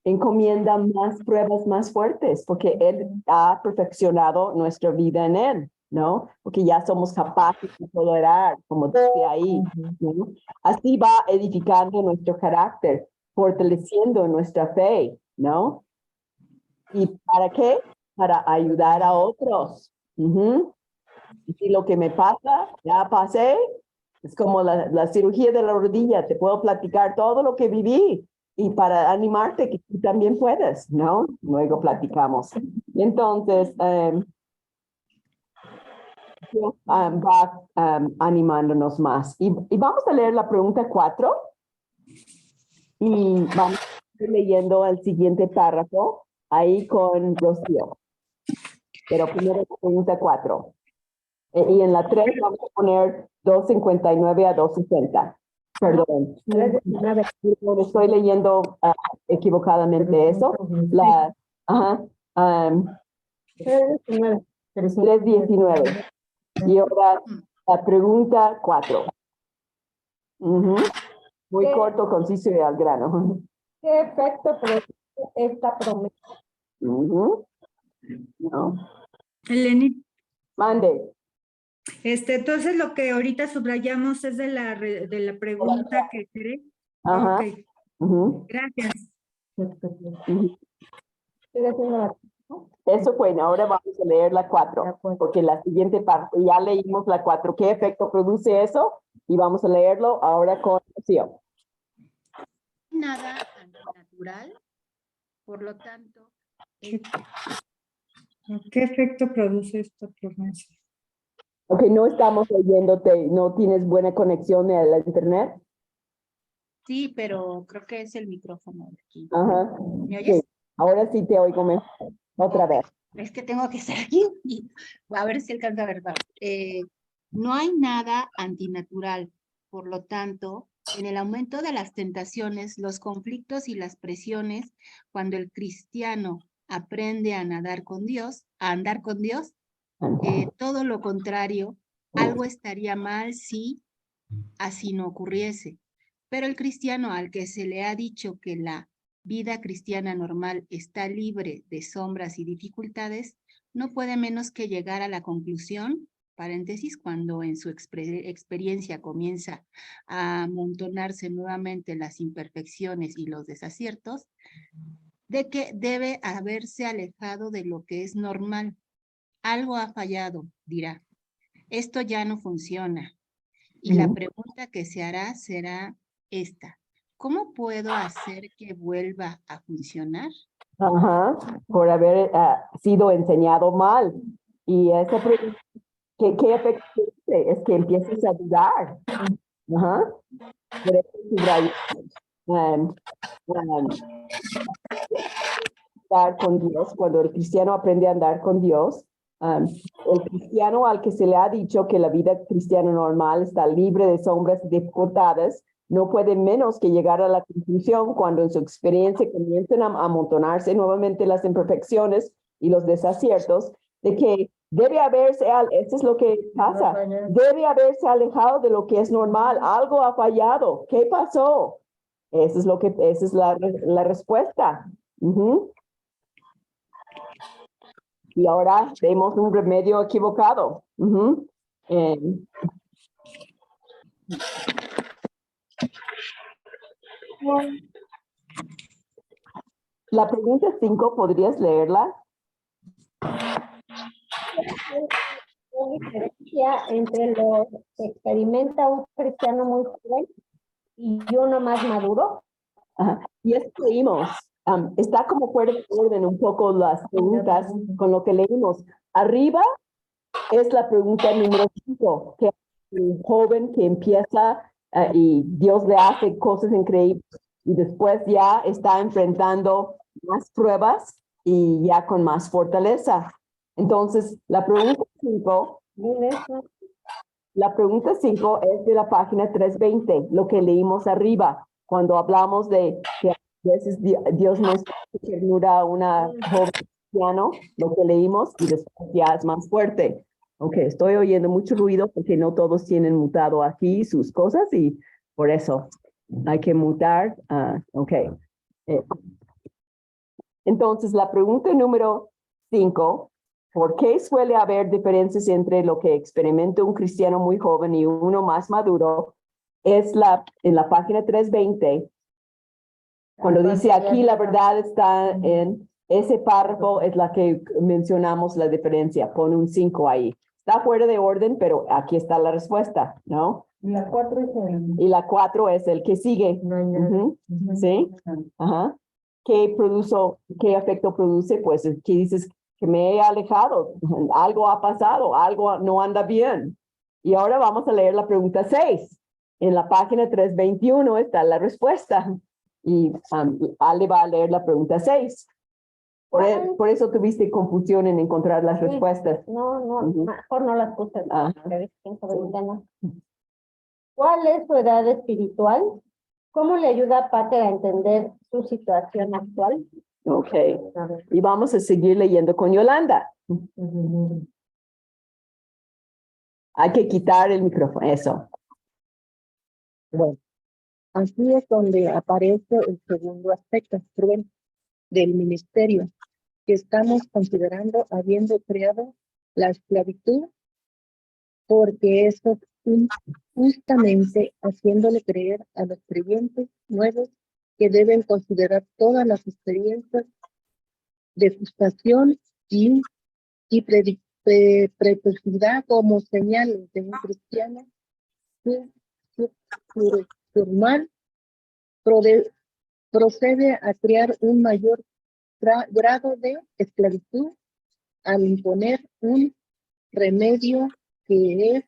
encomienda más pruebas más fuertes, porque Él ha perfeccionado nuestra vida en Él, ¿no? Porque ya somos capaces de tolerar, como dice ahí, ¿no? Así va edificando nuestro carácter, fortaleciendo nuestra fe, ¿no? ¿Y para qué? Para ayudar a otros. Y si lo que me pasa, ya pasé, es como la cirugía de la rodilla, te puedo platicar todo lo que viví y para animarte que tú también puedes, ¿no? Luego platicamos. Y entonces, Dios va animándonos más. Y vamos a leer la pregunta 4 y vamos a ir leyendo el siguiente párrafo ahí con Rocío. Pero primero la pregunta 4. Y en la 3 vamos a poner 259 a 260. Perdón. Estoy leyendo equivocadamente eso. 319. Y ahora la pregunta 4. Muy corto, conciso y al grano. ¿Qué efecto produce esta promesa? No. Eleni. Mande. Entonces lo que ahorita subrayamos es de la pregunta que creé. Ajá. Okay. Gracias. Eso fue, ahora vamos a leer la 4, porque la siguiente parte, ya leímos la 4. ¿Qué efecto produce eso? Y vamos a leerlo ahora con Rocío. Nada natural, por lo tanto, ¿Qué efecto produce esta promesa? Ok, no estamos oyéndote, no tienes buena conexión a la internet. sí, pero creo que es el micrófono de aquí. Ajá. ¿Me oyes? Sí, ahora sí te oigo mejor. Otra vez. Es que tengo que estar aquí y a ver si alcanza a ver. No hay nada antinatural, por lo tanto, en el aumento de las tentaciones, los conflictos y las presiones, cuando el cristiano aprende a nadar con Dios, a andar con Dios, todo lo contrario, algo estaría mal si así no ocurriese. Pero el cristiano al que se le ha dicho que la vida cristiana normal está libre de sombras y dificultades, no puede menos que llegar a la conclusión, paréntesis, cuando en su experiencia comienza a amontonarse nuevamente las imperfecciones y los desaciertos, de que debe haberse alejado de lo que es normal. Algo ha fallado, dirá. Esto ya no funciona. Y la pregunta que se hará será esta. ¿Cómo puedo hacer que vuelva a funcionar? Ajá, por haber sido enseñado mal. Y esa pregunta, ¿qué efecto tiene? Es que empieces a dudar. Ajá. Por eso subrayo, andar con Dios, cuando el cristiano aprende a andar con Dios, el cristiano al que se le ha dicho que la vida cristiana normal está libre de sombras y dificultades, no puede menos que llegar a la conclusión cuando en su experiencia comienzan a amontonarse nuevamente las imperfecciones y los desaciertos, de que debe haberse, esto es lo que pasa, debe haberse alejado de lo que es normal, algo ha fallado, ¿qué pasó? Eso es lo que, esa es la respuesta. Y ahora vemos un remedio equivocado. La pregunta 5, ¿podrías leerla? ¿Qué diferencia entre lo que experimenta un cristiano muy joven y uno más maduro? Ajá. Y eso leímos. Está como fuera de orden un poco las preguntas con lo que leímos. Arriba es la pregunta número 5, que un joven que empieza y Dios le hace cosas increíbles y después ya está enfrentando más pruebas y ya con más fortaleza. Entonces, la pregunta 5 es de la página 320, lo que leímos arriba, cuando hablamos de que a veces Dios muestra su ternura a una joven cristiano, lo que leímos, y después ya es más fuerte. Ok, estoy oyendo mucho ruido porque no todos tienen mutado aquí sus cosas y por eso hay que mutar. Ok. Entonces, la pregunta número 5, ¿por qué suele haber diferencias entre lo que experimenta un cristiano muy joven y uno más maduro? Es en la página 320, cuando dice aquí la verdad está en ese párrafo, es la que mencionamos la diferencia, pon un 5 ahí. Está fuera de orden, pero aquí está la respuesta, ¿no? Y la 4 es el... Y la 4 es el que sigue. ¿Sí? Ajá. ¿Qué efecto produce? Pues aquí dices que me he alejado, algo ha pasado, algo no anda bien. Y ahora vamos a leer la pregunta 6. En la página 321 está la respuesta. Y Ale va a leer la pregunta 6. Por eso tuviste confusión en encontrar las respuestas. No, mejor no las puse. ¿Cuál es su edad espiritual? ¿Cómo le ayuda a Pater a entender su situación actual? Ok. Y vamos a seguir leyendo con Yolanda. Hay que quitar el micrófono. Eso. Bueno, así es donde aparece el segundo aspecto, Rubén, del ministerio, que estamos considerando habiendo creado la esclavitud, porque eso es justamente haciéndole creer a los creyentes nuevos que deben considerar todas las experiencias de frustración y preciosidad como señales de un cristiano su mal procede a crear un mayor grado de esclavitud al imponer un remedio que es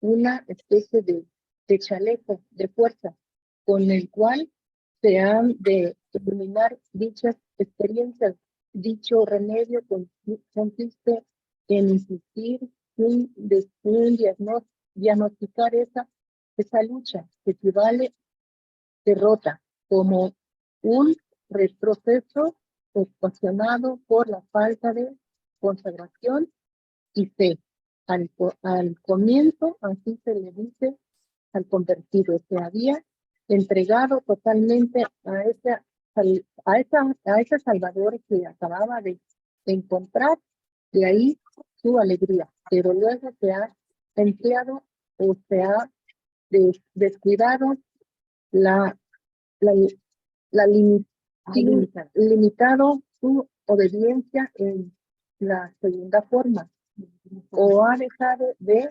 una especie de chaleco de fuerza con el cual se han de eliminar dichas experiencias. Dicho remedio consiste en insistir en diagnosticar esa lucha que equivale derrota como un retroceso ocasionado por la falta de consagración y fe. Al comienzo, así se le dice al convertido, se había entregado totalmente a ese Salvador que acababa de encontrar, de ahí su alegría, pero luego se ha empleado o se ha descuidado limitado su obediencia en la segunda forma, o ha dejado de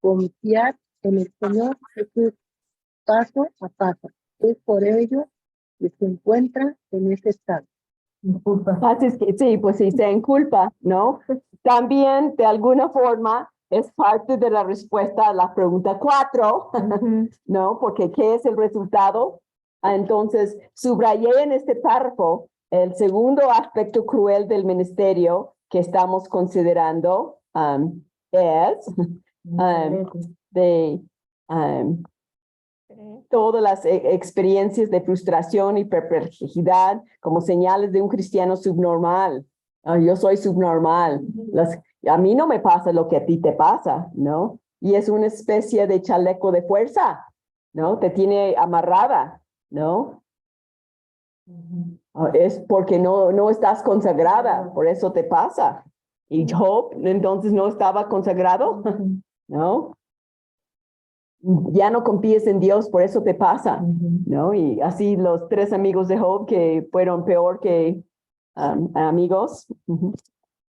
confiar en el Señor Jesús paso a paso. Es por ello que se encuentra en ese estado. Así es que, sí, pues sí, se enculpa, ¿no? También, de alguna forma, es parte de la respuesta a la pregunta 4, ¿no? Porque ¿qué es el resultado? Entonces, subrayé en este párrafo el segundo aspecto cruel del ministerio que estamos considerando es todas las experiencias de frustración y perplejidad como señales de un cristiano subnormal. Yo soy subnormal. A mí no me pasa lo que a ti te pasa, ¿no? Y es una especie de chaleco de fuerza, ¿no? Te tiene amarrada, ¿no? Es porque no estás consagrada, por eso te pasa. Y Job entonces no estaba consagrado, ¿no? Ya no confíes en Dios, por eso te pasa, ¿no? Y así los 3 amigos de Job que fueron peor que amigos.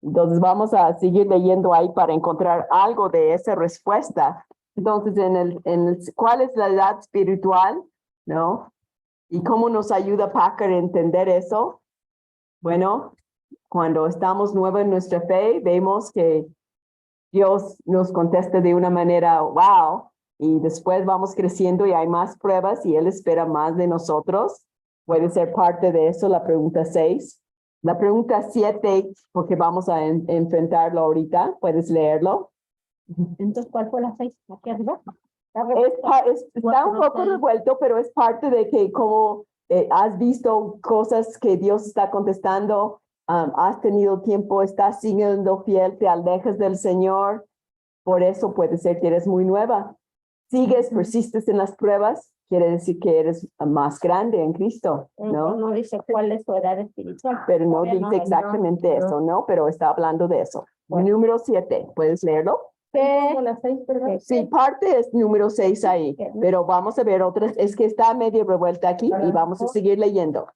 Entonces vamos a seguir leyendo ahí para encontrar algo de esa respuesta. Entonces, ¿cuál es la edad espiritual? ¿No? ¿Y cómo nos ayuda Packer a entender eso? Bueno, cuando estamos nuevos en nuestra fe, vemos que Dios nos contesta de una manera, wow, y después vamos creciendo y hay más pruebas y Él espera más de nosotros. Puede ser parte de eso la pregunta 6. La pregunta 7, porque vamos a enfrentarlo ahorita, ¿puedes leerlo? Entonces, ¿cuál fue la 6? Aquí arriba. Está un poco revuelto, pero es parte de que como has visto cosas que Dios está contestando, has tenido tiempo, estás siguiendo fiel, te alejas del Señor, por eso puede ser que eres muy nueva. Sigues, persistes en las pruebas, quiere decir que eres más grande en Cristo, ¿no? No dice cuál es su edad espiritual. Pero no dice exactamente eso, ¿no? Pero está hablando de eso. Bueno. Número 7, ¿puedes leerlo? Sí, parte es número 6 ahí, pero vamos a ver otras. Es que está medio revuelta aquí y vamos a seguir leyendo.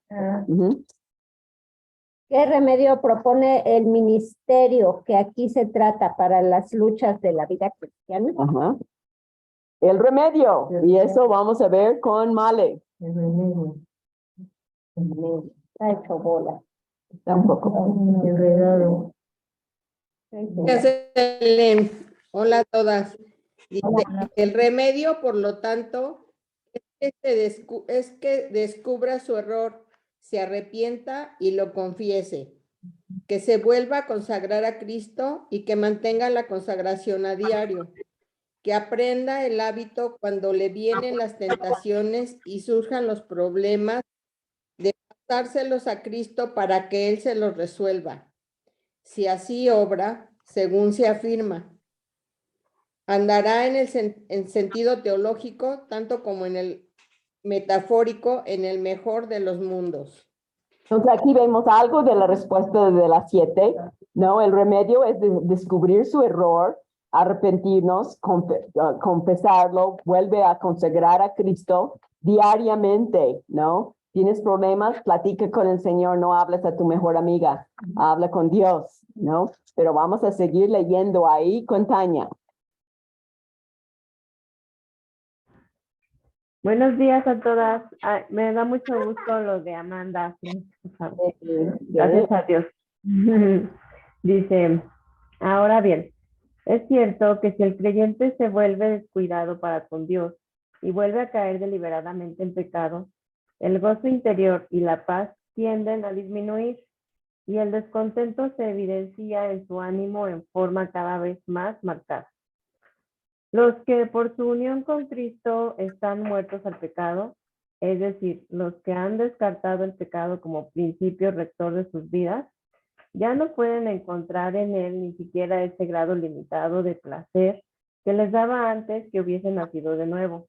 ¿Qué remedio propone el ministerio que aquí se trata para las luchas de la vida cristiana? El remedio, y eso vamos a ver con Male. Está hecho bola. Está un poco enredado. Hola a todas. Dice, el remedio, por lo tanto, es que descubra su error, se arrepienta y lo confiese, que se vuelva a consagrar a Cristo y que mantenga la consagración a diario, que aprenda el hábito cuando le vienen las tentaciones y surjan los problemas, de pasárselos a Cristo para que Él se los resuelva. Si así obra, según se afirma, andará en sentido teológico, tanto como en el metafórico, en el mejor de los mundos. Entonces aquí vemos algo de la respuesta de las 7, ¿no? El remedio es descubrir su error, arrepentirnos, confesarlo, vuelve a consagrar a Cristo diariamente, ¿no? Tienes problemas, platica con el Señor, no hables a tu mejor amiga, habla con Dios, ¿no? Pero vamos a seguir leyendo ahí con Tania. Buenos días a todas. Ay, me da mucho gusto lo de Amanda. Sí, por favor. Gracias a Dios. Dice, ahora bien, es cierto que si el creyente se vuelve descuidado para con Dios y vuelve a caer deliberadamente en pecado, el gozo interior y la paz tienden a disminuir y el descontento se evidencia en su ánimo en forma cada vez más marcada. Los que por su unión con Cristo están muertos al pecado, es decir, los que han descartado el pecado como principio rector de sus vidas, ya no pueden encontrar en él ni siquiera ese grado limitado de placer que les daba antes que hubiesen nacido de nuevo.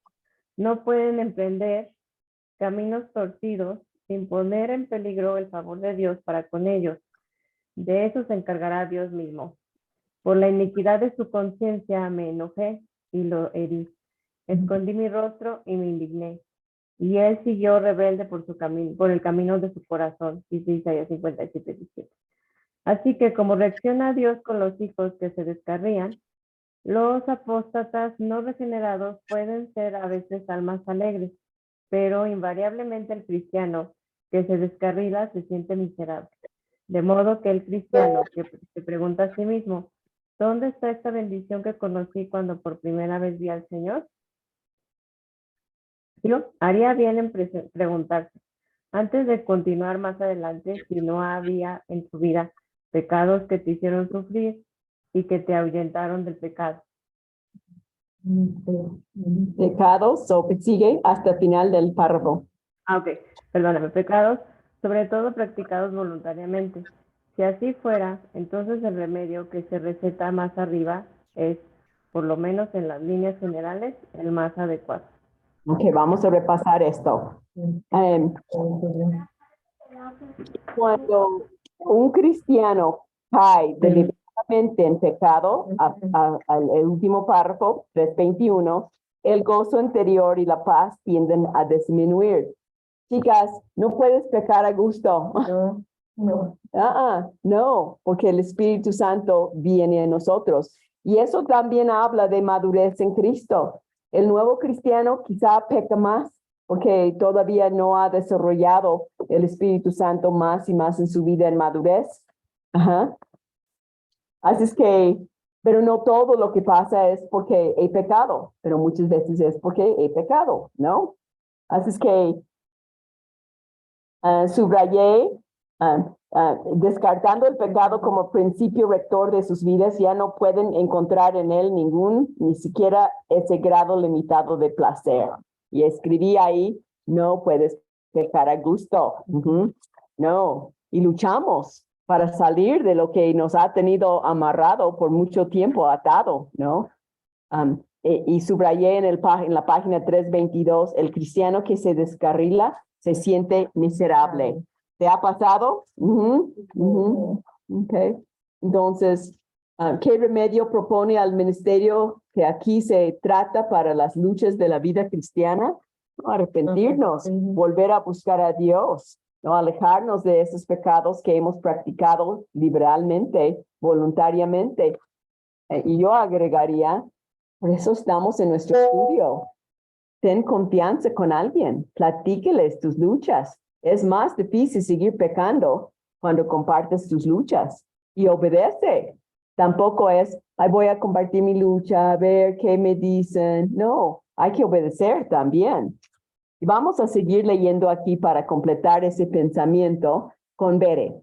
No pueden emprender caminos torcidos sin poner en peligro el favor de Dios para con ellos. De eso se encargará Dios mismo. Por la iniquidad de su conciencia me enojé y lo herí. Escondí mi rostro y me indigné. Y él siguió rebelde por el camino de su corazón. Dice Isaías 57:17. Así que como reacciona Dios con los hijos que se descarrían, los apóstatas no regenerados pueden ser a veces almas alegres, pero invariablemente el cristiano que se descarrila se siente miserable. De modo que el cristiano que se pregunta a sí mismo, ¿dónde está esta bendición que conocí cuando por primera vez vi al Señor? Yo haría bien en preguntarse, antes de continuar más adelante, si no había en tu vida pecados que te hicieron sufrir y que te ahuyentaron del pecado. Pecados, sigue hasta el final del párrafo. Ok, perdóname, pecados, sobre todo practicados voluntariamente. Si así fuera, entonces el remedio que se receta más arriba es, por lo menos en las líneas generales, el más adecuado. Ok, vamos a repasar esto. Cuando un cristiano cae deliberadamente en pecado, el último párrafo, 3:21, el gozo interior y la paz tienden a disminuir. Chicas, no puedes pecar a gusto. No, porque el Espíritu Santo viene en nosotros. Y eso también habla de madurez en Cristo. El nuevo cristiano quizá peca más porque todavía no ha desarrollado el Espíritu Santo más y más en su vida en madurez. Así es que, pero no todo lo que pasa es porque he pecado, pero muchas veces es porque he pecado, ¿no? Así es que subrayé, descartando el pecado como principio rector de sus vidas, ya no pueden encontrar en él ni siquiera ese grado limitado de placer. Y escribí ahí, no puedes pecar a gusto. No, y luchamos para salir de lo que nos ha tenido amarrado por mucho tiempo, atado, ¿no? Y subrayé en la página 3:22, el cristiano que se descarrila se siente miserable. ¿Te ha pasado? Okay. Entonces, ¿qué remedio propone al ministerio que aquí se trata para las luchas de la vida cristiana? No, arrepentirnos, volver a buscar a Dios, no alejarnos de esos pecados que hemos practicado liberalmente, voluntariamente. Y yo agregaría, por eso estamos en nuestro estudio. Ten confianza con alguien, platíqueles tus luchas. Es más difícil seguir pecando cuando compartes tus luchas y obedece. Tampoco es, voy a compartir mi lucha, a ver qué me dicen. No, hay que obedecer también. Y vamos a seguir leyendo aquí para completar ese pensamiento con Bere.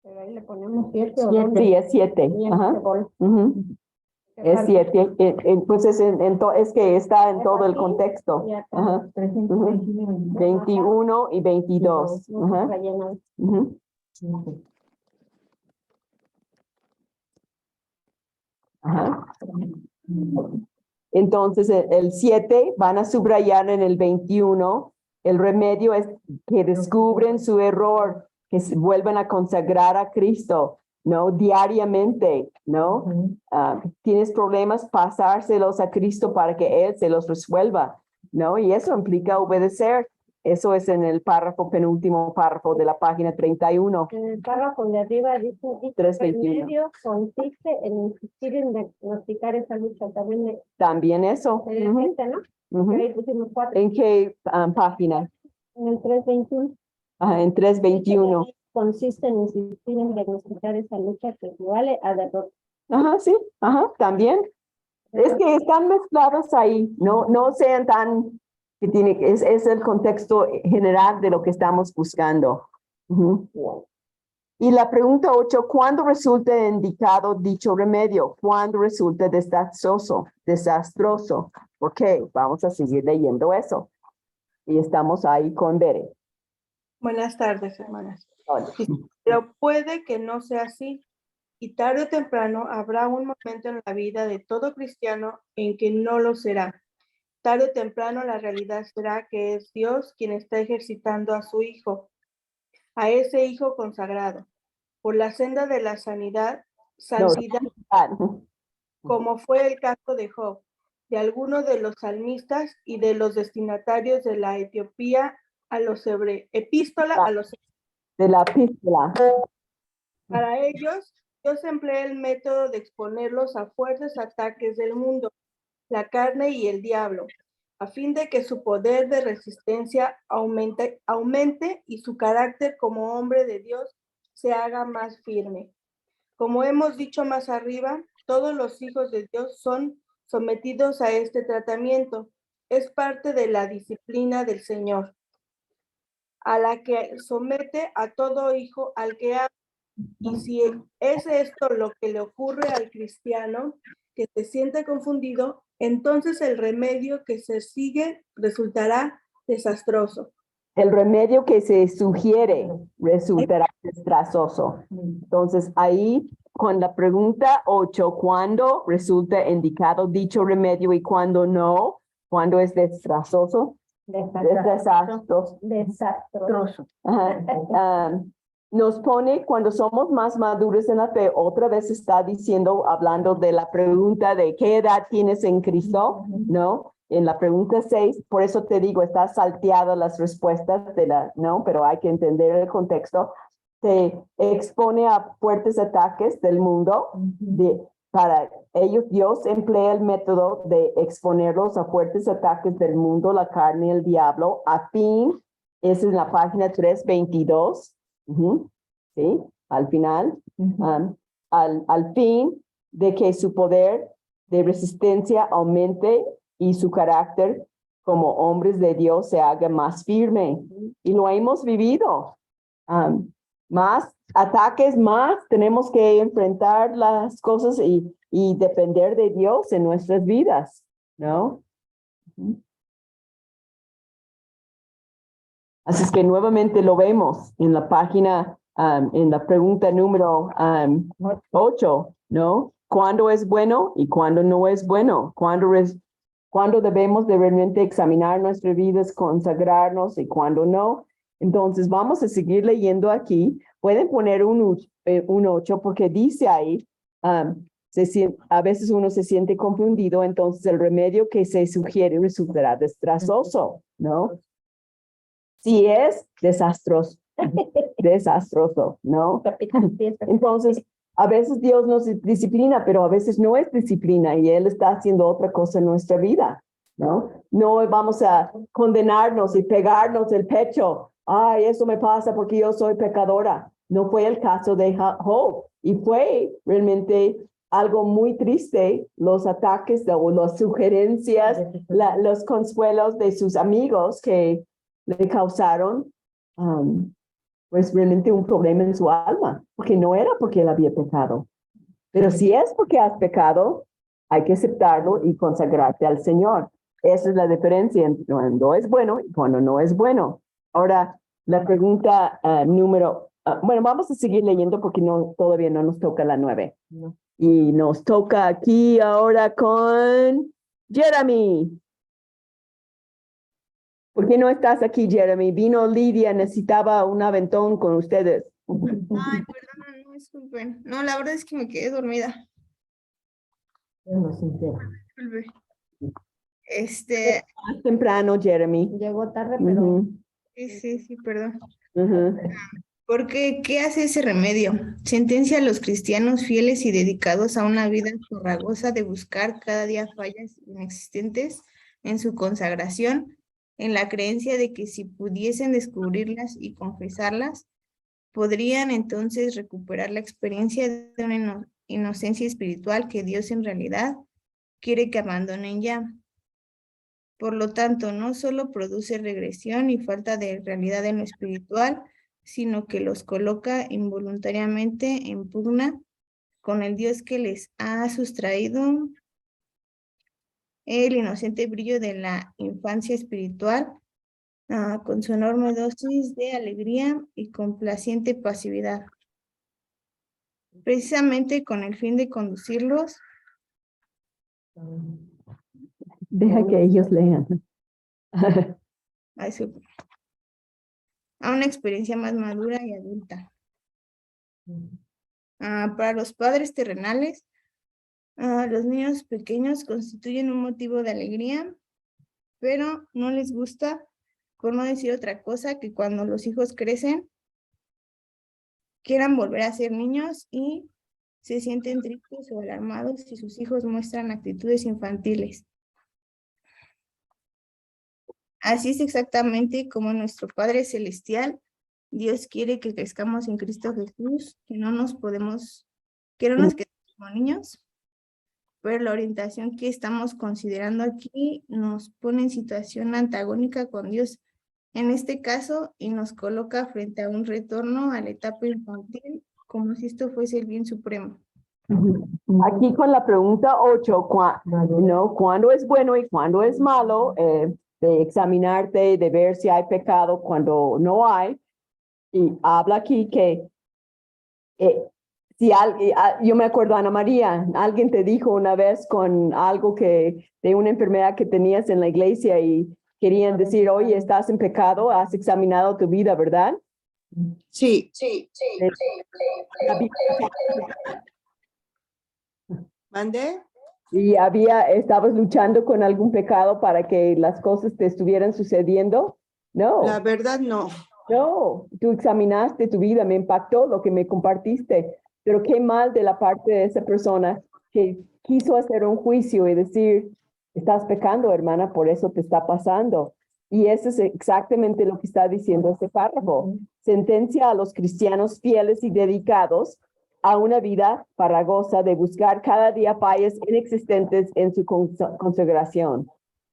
Pero ahí le ponemos 7 o 7. Sí, es 7. Es 7, pues es que está en todo el contexto. 21 y 22. Entonces, el 7 van a subrayar en el 21. El remedio es que descubren su error, que se vuelvan a consagrar a Cristo, ¿no? Diariamente, ¿no? Tienes problemas, pasárselos a Cristo para que Él se los resuelva, ¿no? Y eso implica obedecer. Eso es en el párrafo, penúltimo párrafo de la página 31. En el párrafo de arriba dice, dicho 321. remedio consiste en insistir en diagnosticar esa lucha. También eso. En este, ¿no? Ujú. Que ahí pusimos 4. ¿En qué página? En el 321. Ajá, en 321. Consiste en insistir en diagnosticar esa lucha que equivale a derrota. Ajá, sí, ajá, también. Es que están mezclados ahí, no sean tan, que tiene, es el contexto general de lo que estamos buscando. Ujú. Y la pregunta 8, ¿cuándo resulta indicado dicho remedio? ¿Cuándo resulta desastroso? Ok, vamos a seguir leyendo eso. Y estamos ahí con Bere. Buenas tardes, hermanas. Hola. Pero puede que no sea así. Y tarde o temprano habrá un momento en la vida de todo cristiano en que no lo será. Tarde o temprano la realidad será que es Dios quien está ejercitando a su Hijo, a ese Hijo consagrado, por la senda de la santidad, como fue el caso de Job, de algunos de los salmistas y de los destinatarios de la epístola a los hebreos. De la epístola. Para ellos, Dios emplea el método de exponerlos a fuertes ataques del mundo, la carne y el diablo, a fin de que su poder de resistencia aumente y su carácter como hombre de Dios se haga más firme. Como hemos dicho más arriba, todos los hijos de Dios son sometidos a este tratamiento. Es parte de la disciplina del Señor, a la que somete a todo hijo al que ama. Y si es esto lo que le ocurre al cristiano que se siente confundido, entonces el remedio que se sigue resultará desastroso. El remedio que se sugiere resultará desastroso. Entonces ahí con la pregunta 8, ¿cuándo resulta indicado dicho remedio y cuándo no? ¿Cuándo es desastroso? Desastroso. Nos pone cuando somos más maduros en la fe, otra vez está diciendo, hablando de la pregunta de ¿qué edad tienes en Cristo? ¿No? En la pregunta 6, por eso te digo, está salteado las respuestas ¿no? Pero hay que entender el contexto. Se expone a fuertes ataques del mundo. Para ellos, Dios emplea el método de exponerlos a fuertes ataques del mundo, la carne y el diablo, a fin, esa es la página 322, ¿sí? Al final, al fin de que su poder de resistencia aumente y su carácter como hombres de Dios se haga más firme. Y lo hemos vivido. Más ataques, más tenemos que enfrentar las cosas y depender de Dios en nuestras vidas, ¿no? Así es que nuevamente lo vemos en la página, en la pregunta número 8, ¿no? ¿Cuándo es bueno y cuándo no es bueno? ¿Cuándo debemos de realmente examinar nuestras vidas, consagrarnos y cuándo no? Entonces vamos a seguir leyendo aquí. Pueden poner un 8 porque dice ahí, a veces uno se siente confundido, entonces el remedio que se sugiere resultará desastroso, ¿no? Si es desastroso, ¿no? Entonces, a veces Dios nos disciplina, pero a veces no es disciplina y Él está haciendo otra cosa en nuestra vida, ¿no? No vamos a condenarnos y pegarnos el pecho. Ay, eso me pasa porque yo soy pecadora. No fue el caso de Job y fue realmente algo muy triste, los ataques o las sugerencias, los consuelos de sus amigos que le causaron pues realmente un problema en su alma, porque no era porque él había pecado. Pero si es porque has pecado, hay que aceptarlo y consagrarte al Señor. Esa es la diferencia entre cuando es bueno y cuando no es bueno. Ahora, la pregunta bueno, vamos a seguir leyendo porque todavía no nos toca la 9. No. Y nos toca aquí ahora con Jeremy. ¿Por qué no estás aquí, Jeremy? Vino Lidia, necesitaba un aventón con ustedes. Ay, perdona, no, disculpen. No, la verdad es que me quedé dormida. Disculpe. Más temprano, Jeremy. Llegó tarde, pero Sí, perdón. Ujú. Porque, ¿qué hace ese remedio? Sentencia a los cristianos fieles y dedicados a una vida farragosa de buscar cada día fallas inexistentes en su consagración, en la creencia de que si pudiesen descubrirlas y confesarlas, podrían entonces recuperar la experiencia de una inocencia espiritual que Dios en realidad quiere que abandonen ya. Por lo tanto, no solo produce regresión y falta de realidad en lo espiritual, sino que los coloca involuntariamente en pugna con el Dios que les ha sustraído el inocente brillo de la infancia espiritual, con su enorme dosis de alegría y complaciente pasividad, precisamente con el fin de conducirlos Deja que ellos lean. a una experiencia más madura y adulta. Para los padres terrenales, los niños pequeños constituyen un motivo de alegría, pero no les gusta, por no decir otra cosa, que cuando los hijos crecen, quieran volver a ser niños y se sienten tristes o alarmados si sus hijos muestran actitudes infantiles. Así es exactamente como nuestro Padre Celestial, Dios quiere que crezcamos en Cristo Jesús, que no nos quedemos como niños, pero la orientación que estamos considerando aquí nos pone en situación antagónica con Dios en este caso y nos coloca frente a un retorno a la etapa infantil, como si esto fuese el bien supremo. Aquí con la pregunta 8, ¿cuándo es bueno y cuándo es malo? De examinarte, de ver si hay pecado cuando no hay. Y habla aquí que si yo me acuerdo, Ana María, alguien te dijo una vez con algo de una enfermedad que tenías en la iglesia y querían decir, oye, estás en pecado, has examinado tu vida, ¿verdad? Sí. ¿Mandé? Y estabas luchando con algún pecado para que las cosas te estuvieran sucediendo. No. La verdad, no. No, tú examinaste tu vida, me impactó lo que me compartiste, pero qué mal de la parte de esa persona que quiso hacer un juicio y decir, estás pecando, hermana, por eso te está pasando. Y eso es exactamente lo que está diciendo este párrafo. Sentencia a los cristianos fieles y dedicados a una vida farragosa de buscar cada día fallas inexistentes en su consagración,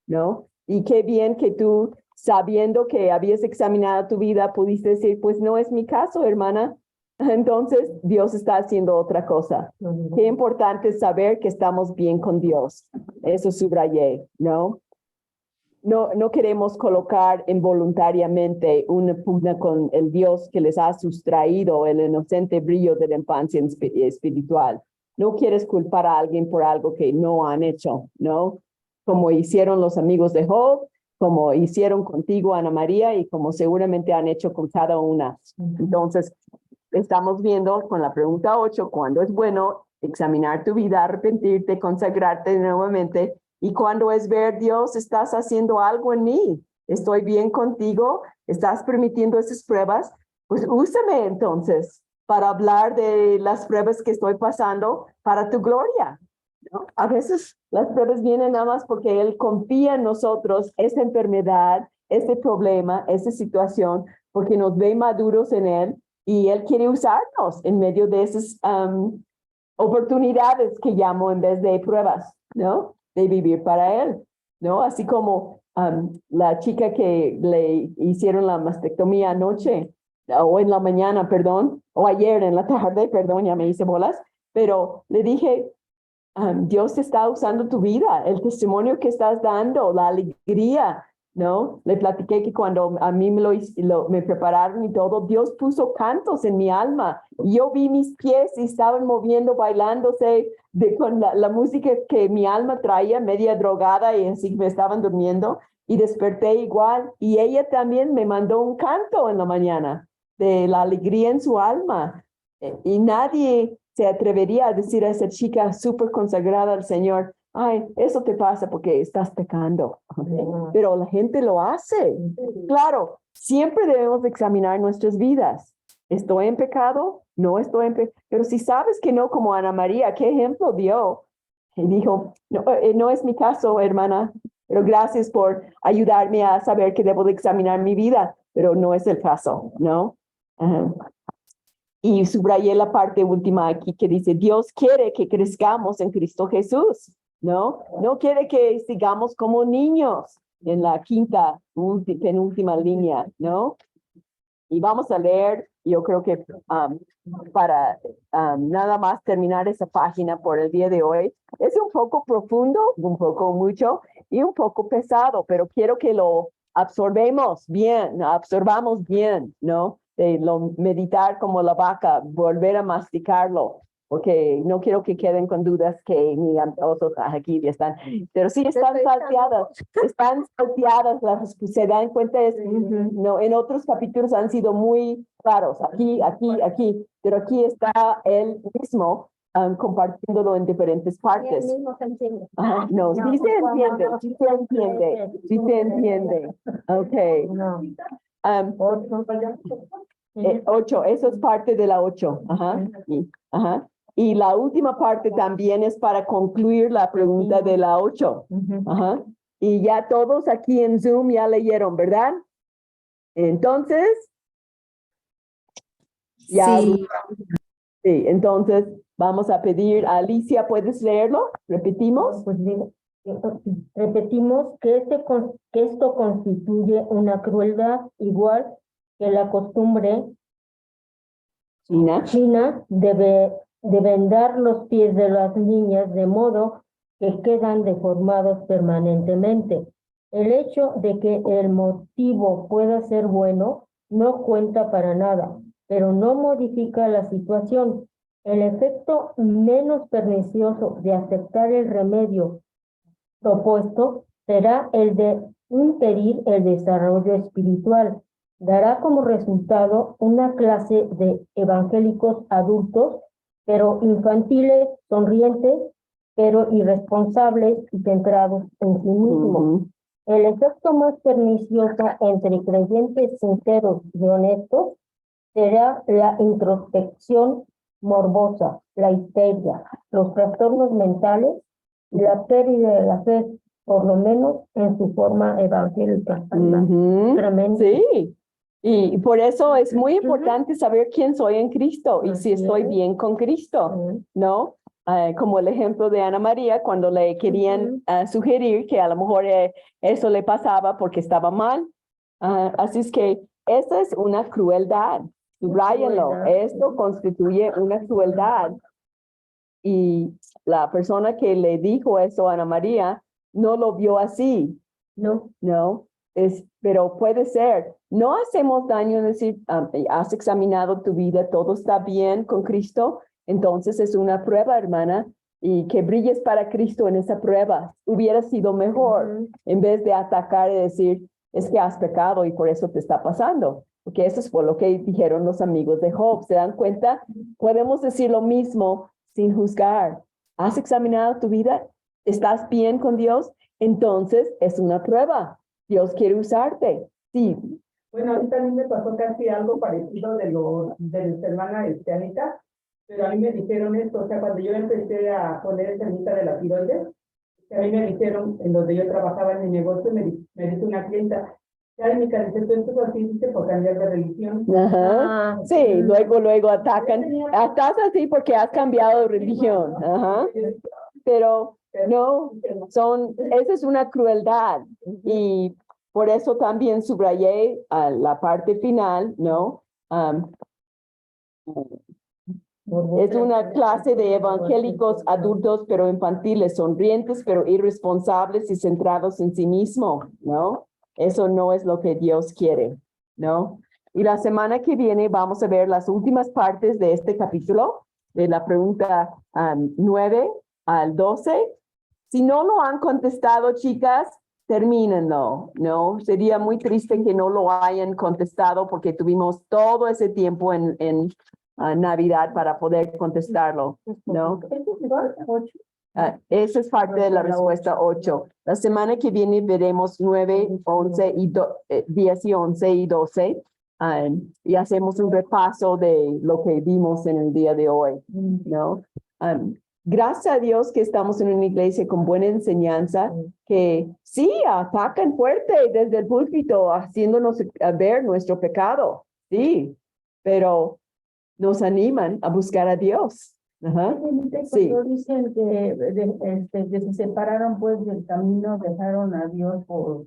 ¿no? Y qué bien que tú, sabiendo que habías examinado tu vida, pudiste decir, pues no es mi caso, hermana. Entonces, Dios está haciendo otra cosa. Qué importante es saber que estamos bien con Dios. Eso subrayé, ¿no? No queremos colocar involuntariamente una pugna con el Dios que les ha sustraído el inocente brillo de la infancia espiritual. No quieres culpar a alguien por algo que no han hecho, ¿no? Como hicieron los amigos de Job, como hicieron contigo, Ana María, y como seguramente han hecho con cada una. Entonces, estamos viendo con la pregunta 8, cuándo es bueno examinar tu vida, arrepentirte, consagrarte nuevamente, y cuando es ver, Dios, estás haciendo algo en mí, estoy bien contigo, estás permitiendo esas pruebas, pues úsame entonces para hablar de las pruebas que estoy pasando para tu gloria, ¿no? A veces las pruebas vienen nada más porque Él confía en nosotros esta enfermedad, este problema, esta situación, porque nos ve maduros en Él y Él quiere usarnos en medio de esas oportunidades que llamo en vez de pruebas, ¿no? De vivir para Él, ¿no? Así como la chica que le hicieron la mastectomía anoche, o en la mañana, perdón, o ayer en la tarde, perdón, ya me hice bolas, pero le dije, Dios está usando tu vida, el testimonio que estás dando, la alegría, ¿no? Le platiqué que cuando a mí me prepararon y todo, Dios puso cantos en mi alma. Yo vi mis pies y estaban moviendo, bailándose con la música que mi alma traía, media drogada y así me estaban durmiendo. Y desperté igual. Y ella también me mandó un canto en la mañana de la alegría en su alma. Y nadie se atrevería a decir a esa chica súper consagrada al Señor, ay, eso te pasa porque estás pecando. Pero la gente lo hace. Claro, siempre debemos examinar nuestras vidas. ¿Estoy en pecado? No estoy en pecado. Pero si sabes que no, como Ana María, ¿qué ejemplo dio? Y dijo, no, no es mi caso, hermana, pero gracias por ayudarme a saber que debo de examinar mi vida, pero no es el caso, ¿no? Y subrayé la parte última aquí que dice, Dios quiere que crezcamos en Cristo Jesús, ¿no? No quiere que sigamos como niños en la penúltima línea, ¿no? Y vamos a leer, yo creo que para nada más terminar esa página por el día de hoy, es un poco profundo, un poco mucho y un poco pesado, pero quiero que lo absorbamos bien, ¿no? De lo meditar como la vaca, volver a masticarlo, porque no quiero que queden con dudas que mi otros aquí están, pero sí están salteadas, se dan cuenta, no, en otros capítulos han sido muy claros, aquí, pero aquí está él mismo compartiéndolo en diferentes partes. Sí, mismo se entiende. No, sí se entiende. Ok. No. 8, eso es parte de la 8. Y la última parte también es para concluir la pregunta de la 8. Y ya todos aquí en Zoom ya leyeron, ¿verdad? Entonces, ya. Sí. Sí, entonces vamos a pedir a Alicia, ¿puedes leerlo? ¿Repetimos? Pues digo, repetimos que, que esto constituye una crueldad igual que la costumbre china de vendar los pies de las niñas de modo que quedan deformados permanentemente. El hecho de que el motivo pueda ser bueno no cuenta para nada, pero no modifica la situación. El efecto menos pernicioso de aceptar el remedio propuesto será el de impedir el desarrollo espiritual. Dará como resultado una clase de evangélicos adultos, pero infantiles, sonrientes, pero irresponsables y centrados en sí mismos. El efecto más pernicioso entre creyentes sinceros y honestos será la introspección morbosa, la histeria, los trastornos mentales y la pérdida de la fe, por lo menos en su forma evangélica. Tremendo. Sí, y por eso es muy importante saber quién soy en Cristo y si estoy bien con Cristo, ¿no? Como el ejemplo de Ana María, cuando le querían sugerir que a lo mejor eso le pasaba porque estaba mal. Así es que esa es una crueldad. Subrayenlo, esto constituye una crueldad. Y la persona que le dijo eso a Ana María no lo vio así. No, pero puede ser. No hacemos daño en decir, has examinado tu vida, todo está bien con Cristo, entonces es una prueba, hermana, y que brilles para Cristo en esa prueba. Hubiera sido mejor en vez de atacar y decir, es que has pecado y por eso te está pasando. Porque eso fue lo que dijeron los amigos de Job. ¿Se dan cuenta? Podemos decir lo mismo sin juzgar. ¿Has examinado tu vida? ¿Estás bien con Dios? Entonces es una prueba. Dios quiere usarte. Sí. Bueno, a mí también me pasó casi algo parecido de nuestra hermana Anita, pero a mí me dijeron esto, o sea, cuando yo empecé a poner esa lista de la tiroides, a mí me dijeron, en donde yo trabajaba en mi negocio, me dice una clienta, ay, mi dice, tú estás así, dice, por cambiar de religión. Sí, luego atacan. Estás así porque has cambiado de religión. Pero no, esa es una crueldad. Y por eso también subrayé a la parte final, ¿no? Es una clase de evangélicos adultos, pero infantiles, sonrientes, pero irresponsables y centrados en sí mismo, ¿no? Eso no es lo que Dios quiere, ¿no? Y la semana que viene vamos a ver las últimas partes de este capítulo, de la pregunta 9 al 12. Si no lo han contestado, chicas, termínenlo, ¿no? Sería muy triste que no lo hayan contestado porque tuvimos todo ese tiempo en Navidad para poder contestarlo, ¿no? Esa es parte de la respuesta 8. La semana que viene veremos 9, 11 y 10 y 11 y 12. Y hacemos un repaso de lo que vimos en el día de hoy, ¿no? Gracias a Dios que estamos en una iglesia con buena enseñanza, que sí, atacan fuerte desde el púlpito, haciéndonos ver nuestro pecado, sí, pero nos animan a buscar a Dios. Ajá. Sí. Dicen que se separaron pues del camino, dejaron a Dios por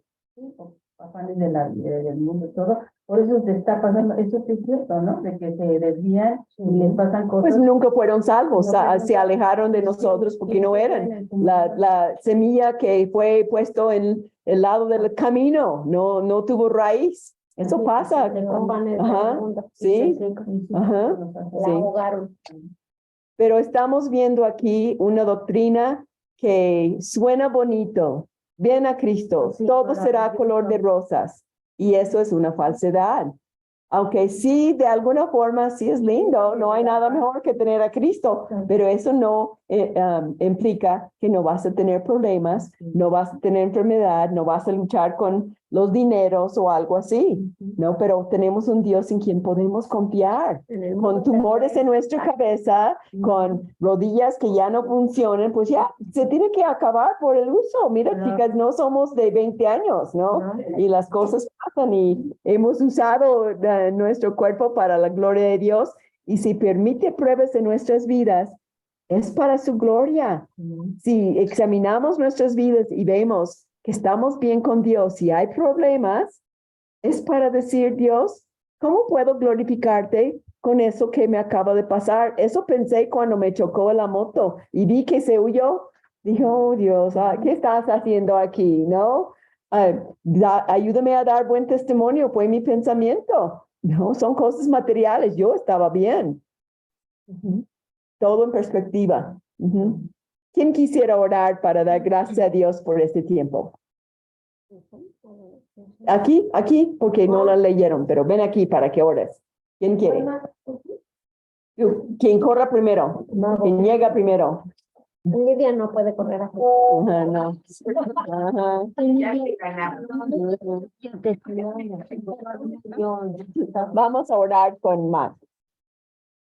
afanes del mundo y todo. Por eso te está pasando, eso es cierto, ¿no? De que se desvían y les pasan cosas. Pues nunca fueron salvos, se alejaron de nosotros porque no eran la semilla que fue puesto en el lado del camino, no tuvo raíz. Eso pasa. Ajá, sí, ajá, La ahogaron. Pero estamos viendo aquí una doctrina que suena bonito. Ven a Cristo, todo será color de rosas. Y eso es una falsedad. Aunque sí, de alguna forma sí es lindo, no hay nada mejor que tener a Cristo, pero eso no implica que no vas a tener problemas, no vas a tener enfermedad, no vas a luchar con los dineros o algo así, ¿no? Pero tenemos un Dios en quien podemos confiar, con tumores en nuestra cabeza, con rodillas que ya no funcionan, pues ya se tiene que acabar por el uso. Mira, chicas, no somos de 20 años, ¿no? Y las cosas pasan y hemos usado nuestro cuerpo para la gloria de Dios, y si permite pruebas en nuestras vidas, es para su gloria. Si examinamos nuestras vidas y vemos que estamos bien con Dios, si hay problemas, es para decir, Dios, ¿cómo puedo glorificarte con eso que me acaba de pasar? Eso pensé cuando me chocó la moto y vi que se huyó. Dije, oh Dios, ¿qué estás haciendo aquí? ¿No? Ayúdame a dar buen testimonio, fue mi pensamiento. No, son cosas materiales, yo estaba bien. Todo en perspectiva. ¿Quién quisiera orar para dar gracias a Dios por este tiempo? Aquí, porque no la leyeron, pero ven aquí para que ores. ¿Quién quiere? ¿Quién corra primero? ¿Quién llega primero? Lidia no puede correr así. No. Vamos a orar con Matt.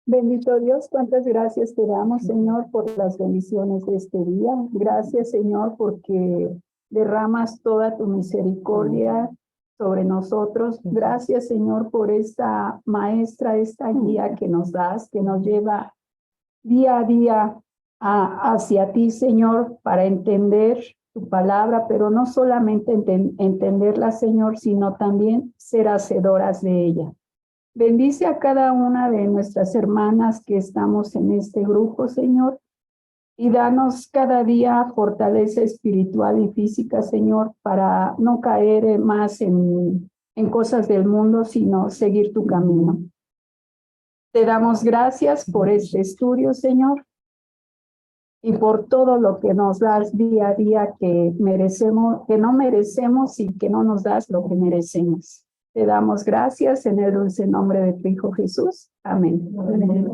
Bendito Dios, cuántas gracias te damos, Señor, por las bendiciones de este día. Gracias, Señor, porque derramas toda tu misericordia sobre nosotros. Gracias, Señor, por esta maestra, esta guía que nos das, que nos lleva día a día hacia ti, Señor, para entender tu palabra, pero no solamente entenderla, Señor, sino también ser hacedoras de ella. Bendice a cada una de nuestras hermanas que estamos en este grupo, Señor, y danos cada día fortaleza espiritual y física, Señor, para no caer más en cosas del mundo, sino seguir tu camino. Te damos gracias por este estudio, Señor, y por todo lo que nos das día a día que merecemos, que no merecemos y que no nos das lo que merecemos. Te damos gracias en el dulce nombre de tu Hijo Jesús. Amén. Amén.